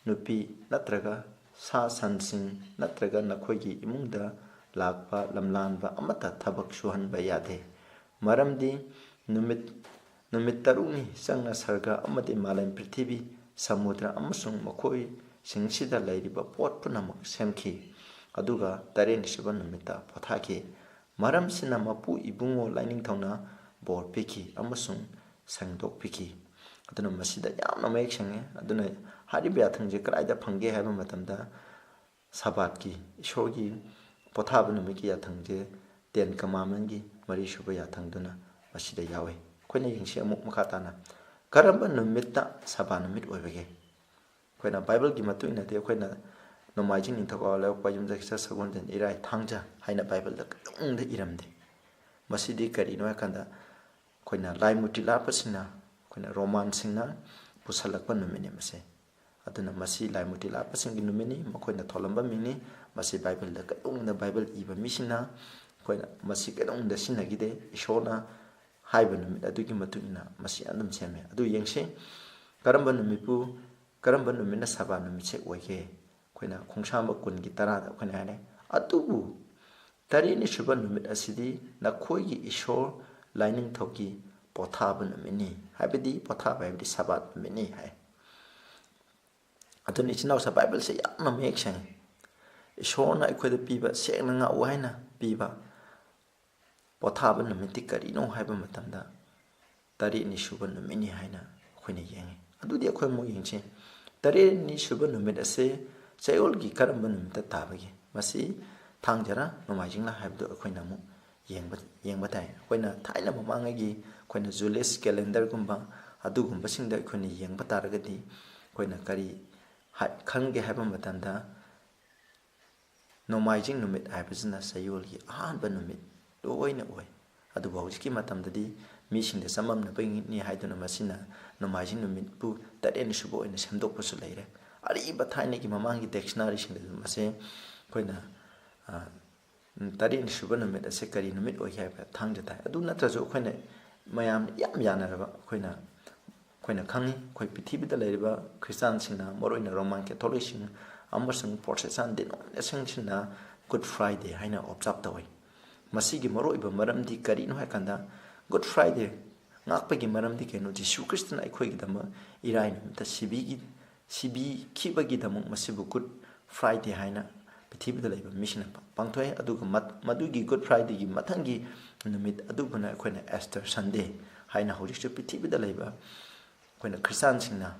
ꯅꯨꯄꯤ ꯅꯠꯇ꯭ꯔꯒ ꯁꯥ ꯁꯟꯁꯤꯡ ꯅꯠꯇ꯭ꯔꯒ ꯅꯈꯣꯏꯒꯤ ꯏꯃꯨꯡꯗ ꯂꯥꯛꯄ ꯂꯝꯂꯥꯟꯕ ꯑꯃꯠꯇ ꯊꯕꯛ ꯁꯨꯍꯟꯕ ꯌꯥꯗꯦ. ꯃꯔꯝꯗꯤ ꯅꯨꯃꯤꯠ 6ꯅꯤ ꯆꯪꯅ ꯁꯔꯒ ꯑꯃꯗꯤ ꯃꯥꯂꯦꯝ, ꯄ꯭ꯔꯤꯊꯤꯕꯤ, ꯁꯃꯨꯗ꯭ꯔ ꯑꯃꯁꯨꯡ ꯃꯈꯣꯏꯁꯤꯡꯁꯤꯗ ꯂꯩꯔꯤꯕ ꯄꯣꯠ ꯄꯨꯝꯅꯃꯛ ꯁꯦꯝꯈꯤ. ꯑꯗꯨꯒ 7ꯅꯤ ꯁꯨꯕ ꯅꯨꯃꯤꯠꯇ ꯄꯣꯊꯥꯈꯤ. ꯃꯔꯝꯁꯤꯅ ꯃꯄꯨ ꯏꯕꯨꯡꯉꯣ ꯂꯥꯏꯅꯤꯡꯊꯧꯅ ꯕꯣꯔ ꯄꯤꯈꯤ ꯑꯃꯁꯨꯡ ꯁꯦꯡꯗꯣꯛꯄꯤꯈꯤ. ꯑꯗꯨꯅ ꯃꯁꯤꯗ ꯌꯥꯝꯅ ꯃꯌꯦꯛ ꯁꯦꯡꯉꯦ. ꯑꯗꯨꯅ ꯍꯥꯏꯔꯤꯕ ꯌꯥꯊꯪꯁꯦ ꯀꯗꯥꯏꯗ ꯐꯪꯒꯦ ꯍꯥꯏꯕ ꯃꯇꯝꯗ ꯁꯥꯕꯥꯠꯀꯤ ꯏꯁꯣꯔꯒꯤ ꯄꯣꯊꯥꯕ ꯅꯨꯃꯤꯠꯀꯤ ꯌꯥꯊꯪꯁꯦ 10 ꯀꯃꯥꯟꯃꯦꯟꯒꯤ 4 ꯁꯨꯕ ꯌꯥꯊꯪꯗꯨꯅ ꯃꯁꯤꯗ ꯌꯥꯎꯏ. ꯑꯩꯈꯣꯏꯅ ꯌꯦꯡꯁꯤ ꯑꯃꯨꯛ ꯃꯈꯥ ꯇꯥꯅ, ꯀꯔꯝꯕ ꯅꯨꯃꯤꯠꯇ ꯁꯥꯕꯥꯠ ꯅꯨꯃꯤꯠ ꯑꯣꯏꯕꯒꯦ? ꯑꯩꯈꯣꯏꯅ ꯕꯥꯏꯕꯜꯒꯤ ꯃꯇꯨꯡ ꯏꯟꯅꯗꯤ ꯑꯩꯈꯣꯏꯅ ꯅꯣꯡꯃꯥꯏꯖꯤꯡ, ꯅꯤꯡꯊꯧꯀꯥꯕ, ꯂꯩꯕꯥꯛꯄꯣꯛꯄ, ꯌꯨꯝꯁꯀꯩꯁ, ꯁꯒꯣꯜꯁꯦꯟ, ꯏꯔꯥꯏ, ꯊꯥꯡꯖ ꯍꯥꯏꯅ ꯕꯥꯏꯕꯜꯗ ꯀꯩꯗꯧꯅꯨꯡꯗ ꯏꯔꯝꯗꯦ. ꯃꯁꯤꯗꯤ ꯀꯔꯤꯅꯣ ꯍꯥꯏꯀꯥꯟꯗ ꯑꯩꯈꯣꯏꯅ ꯂꯥꯏꯃꯨꯇꯤ ꯂꯥꯠꯄꯁꯤꯡꯅ, ꯑꯩꯈꯣꯏꯅ ꯔꯣꯃꯥꯟꯁꯤꯡꯅ ꯄꯨꯁꯜꯂꯛꯄ ꯅꯨꯃꯤꯠꯅꯤ ꯃꯁꯤ. ꯑꯗꯨꯅ ꯃꯁꯤ ꯂꯥꯏꯃꯨꯇꯤ ꯂꯥꯠꯄꯁꯤꯡꯒꯤ ꯅꯨꯃꯤꯠꯅꯤ. ꯃꯈꯣꯏꯅ ꯊꯣꯜꯂꯝꯕ ꯃꯤꯡꯅꯤ. ꯃꯁꯤ ꯕꯥꯏꯕꯜꯗ ꯀꯩꯗꯧꯅꯨꯡꯗ ꯕꯥꯏꯕꯜ ꯏꯕ ꯃꯤꯁꯤꯡꯅ ꯑꯩꯈꯣꯏꯅ ꯃꯁꯤ ꯀꯩꯗꯧꯅꯨꯡꯗ ꯁꯤꯖꯤꯟꯅꯈꯤꯗꯦ. ꯏꯁꯣꯔꯅ ꯍꯥꯏꯕ ꯅꯨꯃꯤꯠ ꯑꯗꯨꯒꯤ ꯃꯇꯨꯡ ꯏꯟꯅ ꯃꯁꯤ ꯑꯗꯨꯝ ꯁꯦꯝꯃꯦ. ꯑꯗꯨ ꯌꯦꯡꯁꯤ, ꯀꯔꯝꯕ ꯅꯨꯃꯤꯠꯅ ꯁꯥꯕꯥꯠ ꯅꯨꯃꯤꯠꯁꯦ ꯑꯣꯏꯒꯦ? ꯑꯩꯈꯣꯏꯅ ꯈꯣꯡꯁꯥꯡꯕ 10:10 ꯑꯩꯈꯣꯏꯅ ꯍꯥꯏꯔꯦ, ꯑꯗꯨꯕꯨ 7ꯅꯤ ꯁꯨꯕ ꯅꯨꯃꯤꯠ ꯑꯁꯤꯗꯤ ꯅꯈꯣꯏꯒꯤ ꯏꯁꯣꯔ ꯂꯥꯏꯅꯤꯡꯊꯧꯒꯤ pothaba numini haibadi pothaba haibadi Sabbath numini hai adun ichinaw sa Bible se yamna mek sang ishorna akhoi da piba sengna nga waina piba pothaba numiti karino haiba matamda tari ni shuba numini haina akhoi yengi adudi akhoi mo yengche tari ni shuba numit ase chayolgi karamba numita tabagi masi thangjara nomajingla haibdo akhoi namu yengba tai akhoi thaina mamangagi akhoi Julius calendar gumba adugumba singda akhoi yengba taragadi akhoi kari khangge haiba matamda nomajing numit haibajina chayolgi ahanba numit loina oi adu hawjiki matamdadi misingda samamna bangni haiduna masina nomajing numit pu taren shubo ina semdokpasu leire ariba thainagi mamangi dictionary singda mase koina taren shubo numit ase kari numit oi haiba thangja tai adu natrajo koina mayam yam yanaraba koina khangi koi pithibida leiriba Christian singna moroina Roman Catholic sing amasung Protestant denomination singna Good Friday haina observe tawai masigi moroiba maramdi karino hakanda Good Friday ngakpagi maramdi keno Jisu Christna akhoi gidama irai numita sibi khibagi damu masibu Good Friday haina pithibida leiba mission pangthoi aduga madugi Good Friday gi mathangi numit aduguna akhoi Easter Sunday haina hojikchu pithibida leiba akhoi Christian singna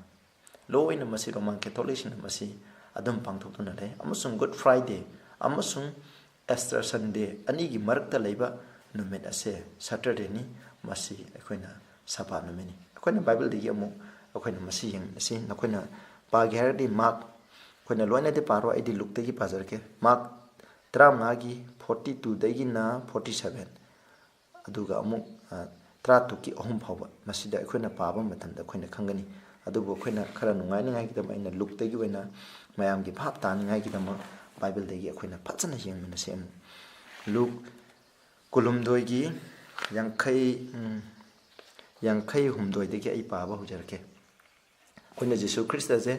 loina masi Roman Catholic singna masi adum pangthokuna le amasung Good Friday amasung Easter Sunday anigi marakta leiba numit ase Saturday ni masi akhoi Sabbath numini akhoi Bible digi amu akhoi masi yang ase nakhoi pagi hardi Mark akhoi loina de paro aidi lukte gi pajarke Mark 35 gi 42 dagi na 47 aduga amu 32 ki ahum phawa masida akhoi paba matamda akhoi khangani adubu akhoi khara nungai ngai gi dama ina lukte gi oina mayam gi phap tan ngai gi dama Bible dagi akhoi phachana yengmina sem Luke kulumdoi gi yankai humdoi dagi ai paba hujarke akhoi Jisu Christ ase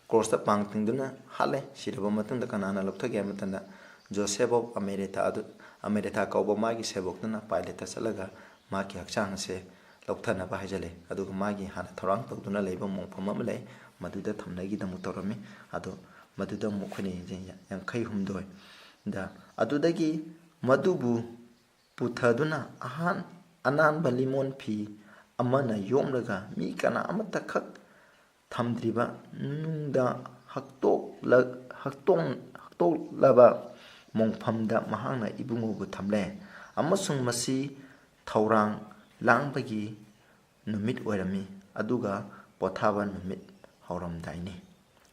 cross ta pangtingduna hale siraba matunda kanana lokthage matanda Joseph of America kauba magi sebokna pilot salaga maki hakchang se lokthana ba hajale aduga magi hana thorang tawduna leiba mongpham am lei maduda thamnagi damu torami adu maduda mukhani yankai humdoi da adudagi madubu puthaduna anan balimon phi amana yomraga mi kana amata khak thamdriba nungda haktong laba mongphamda mahangna ibungobu thamle amasung masi thaurang langbagi numit oirami aduga pothaba numit hauramdaini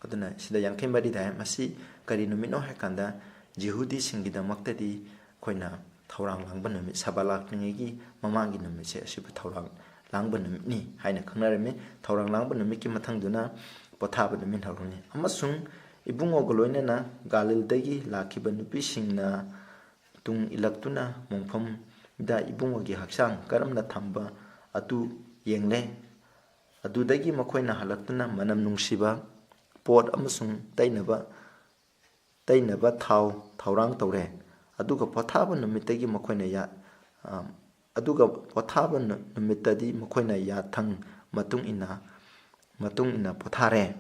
aduna sida yankai mari dai masi kari numit no hakanda Jehudi singida maktadi koina thaurang langba numit sabalak ningegi mamangi numit se asibu thaurang langba numit ni haina khanarame thaurang langba numit ki mathangduna pothaba numit hauruni amasung ibungo goloina na galil dagi lakiba nupi singna tung ilaktuna mongpham da ibungo gi haksang karamna thamba atu yengle adudagi makoina halaktuna manam nungsiba pot amasung tainaba thaurang tawre aduga pothaba numitagi makoina ya aduga pothaba numitadi makoina ya thang matung ina pothare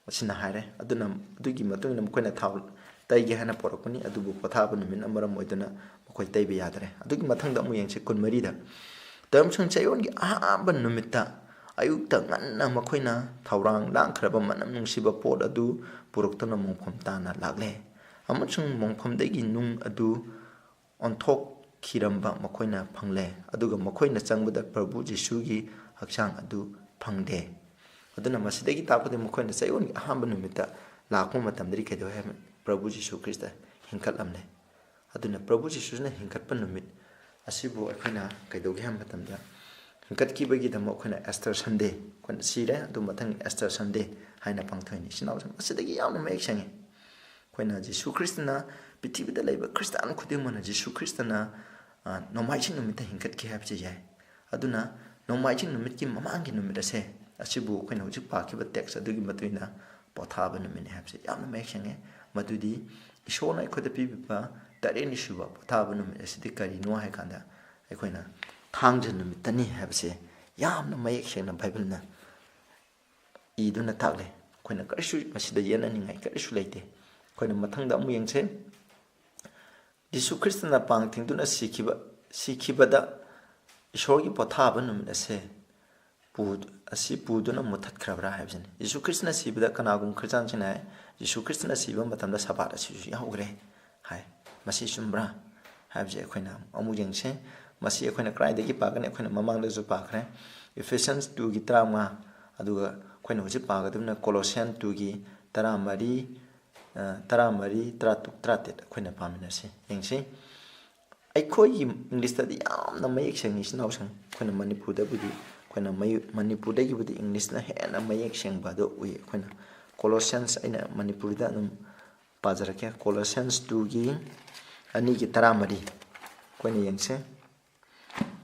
asina haire aduna adugi matung ina makoina thaw taigi hana porokuni adubu pothaba numin amaram moiduna makoi taibe yadre adugi mathangda mu yengse kun marida tamsung chayongi ahaba numita ayukta nganna makoina thaurang langkhraba manam nungsiba pot adu puruktana mongpham tana lagle amasung mongpham dagi nung adu onthok khiramba makoina phangle aduga makoina changbada Prabhu Jisu gi hakchang adu phangde aduna masidagi tapade makoina chayongi ahaba numita lakmo matamdri kedo he Prabhu Jisu Christ hinkatlamle aduna Prabhu Jisu na hinkatpa numit asibu akhina kaidogi ham matamda hinkat ki bagi damo akhina Easter Sunday kon sire adu mathang Easter Sunday haina pangthoini sinaw asidagi yamna mek sangi koina Jisu Christ na pithibida leiba Christian khudimana Jisu Christ na nomaiching numita hinkat ki habje jai aduna nomaiching numit ki mamangi numit ase asibu koina hujik pakiba text adugi matuina pothaba numit habje yamna mek sangi madudi ishona ikhoda pibiba tareni shuba pothaba numit asidi kari no hai kanda aikoina ꯊꯥꯡꯖ ꯅꯨꯃꯤꯠꯇꯅꯤ ꯍꯥꯏꯕꯁꯦ ꯌꯥꯝꯅ ꯃꯌꯦꯛ ꯁꯦꯡꯅ ꯕꯥꯏꯕꯜꯅ ꯏꯗꯨꯅ ꯇꯥꯛꯂꯦ ꯑꯩꯈꯣꯏꯅ ꯀꯔꯤꯁꯨ ꯃꯁꯤꯗ ꯌꯦꯠꯅꯅꯤꯡꯉꯥꯏ ꯀꯔꯤꯁꯨ ꯂꯩꯇꯦ ꯑꯩꯈꯣꯏꯅ ꯃꯊꯪꯗ ꯑꯃꯨꯛ ꯌꯦꯡꯁꯦ ꯌꯤꯁꯨ ꯈ꯭ꯔꯤꯁꯇꯅ ꯄꯥꯡ ꯊꯤꯡꯗꯨꯅ ꯁꯤꯈꯤꯕꯗ ꯏꯁꯣꯔꯒꯤ ꯄꯣꯊꯥꯕ ꯅꯨꯃꯤꯠ ꯑꯁꯤ ꯄꯨꯗꯨꯅ ꯃꯨꯠꯊꯠꯈ꯭ꯔꯕ꯭ꯔꯥ ꯍꯥꯏꯕꯁꯤꯅꯤ ꯌꯤꯁꯨ ꯈ꯭ꯔꯤꯁꯇꯅ ꯁꯤꯕꯗ ꯀꯅꯥꯒꯨꯝꯕ ꯈ꯭ꯔꯤꯁꯇꯥꯟꯁꯤꯡꯅ ꯍꯥꯏ ꯌꯤꯁꯨ ꯈ꯭ꯔꯤꯁꯇꯅ ꯁꯤꯕ ꯃꯇꯝꯗ ꯁꯕꯥꯠ ꯑꯁꯤꯁꯨ ꯌꯥꯎꯈ꯭ꯔꯦ ꯍꯥꯏ ꯃꯁꯤ ꯆꯨꯝꯕ꯭ꯔꯥ ꯍꯥꯏꯕꯁꯦ ꯑꯩꯈꯣꯏꯅ ꯑꯃꯨꯛ ꯌꯦꯡꯁꯦ ꯃꯁꯤ ꯑꯩꯈꯣꯏꯅ ꯀꯗꯥꯏꯗꯒꯤ ꯄꯥꯒꯅꯤ ꯑꯩꯈꯣꯏꯅ ꯃꯃꯥꯡꯗꯁꯨ ꯄꯥꯈ꯭ꯔꯦ Ephesians 2ꯒꯤ 15 ꯑꯗꯨꯒ ꯑꯩꯈꯣꯏꯅ ꯍꯧꯖꯤꯛ ꯄꯥꯒꯗꯕꯅ Colossians 2ꯒꯤ 13 13 ꯑꯩꯈꯣꯏꯅ ꯄꯥꯃꯤꯟꯅꯁꯤ ꯌꯦꯡꯁꯤ ꯑꯩꯈꯣꯏꯒꯤ ꯏꯪꯂꯤꯁꯇꯗꯤ ꯌꯥꯝꯅ ꯃꯌꯦꯛ ꯁꯦꯡꯉꯤ ꯏꯆꯤꯟ-ꯏꯅꯥꯎꯁꯤꯡ ꯑꯩꯈꯣꯏꯅ ꯃꯅꯤꯄꯨꯔꯗꯕꯨꯗꯤ ꯑꯩꯈꯣꯏꯅ ꯃꯅꯤꯄꯨꯔꯗꯒꯤꯕꯨꯗꯤ ꯏꯪꯂꯤꯁꯅ ꯍꯦꯟꯅ ꯃꯌꯦꯛ ꯁꯦꯡꯕ ꯑꯗꯨ ꯎꯏ ꯑꯩꯈꯣꯏꯅ Colossians ꯑꯩꯅ ꯃꯅꯤꯄꯨꯔꯤꯗ ꯑꯗꯨꯝ ꯄꯥꯖꯔꯛꯀꯦ Colossians 2ꯒꯤ 2ꯒꯤ 13 ꯑꯩꯈꯣꯏꯅ ꯌꯦꯡꯁꯦ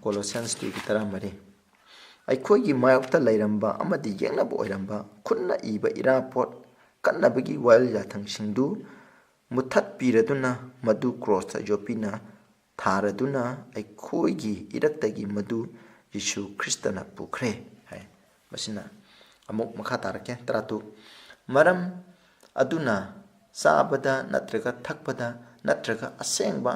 Colossians 2ꯒꯤ 13 ꯑꯩꯈꯣꯏꯒꯤ ꯃꯥꯌꯣꯛꯇ ꯂꯩꯔꯝꯕ ꯑꯃꯗꯤ ꯌꯦꯛꯅꯕ ꯑꯣꯏꯔꯝꯕ ꯈꯨꯠꯅ ꯏꯕ ꯏꯔꯥꯄꯣꯠ ꯀꯟꯅꯕꯒꯤ ꯋꯥꯌꯦꯜ ꯌꯥꯊꯪꯁꯤꯡꯗꯨ ꯃꯨꯠꯊꯠꯄꯤꯔꯗꯨꯅ ꯃꯗꯨ ꯀ꯭ꯔꯣꯁꯇ ꯌꯣꯠꯄꯤꯅ ꯊꯥꯔꯗꯨꯅ ꯑꯩꯈꯣꯏꯒꯤ ꯏꯔꯛꯇꯒꯤ ꯃꯗꯨ ꯌꯤꯁꯨ ꯈ꯭ꯔꯤꯁꯇꯅ ꯄꯨꯈ꯭ꯔꯦ ꯍꯥꯏ ꯃꯁꯤꯅ ꯑꯃꯨꯛ ꯃꯈꯥ ꯇꯥꯔꯛꯀꯦ 12 ꯃꯔꯝ ꯑꯗꯨꯅ ꯆꯥꯕꯗ ꯅꯠꯇ꯭ꯔꯒ ꯊꯛꯄꯗ ꯅꯠꯇ꯭ꯔꯒ ꯑꯁꯦꯡꯕ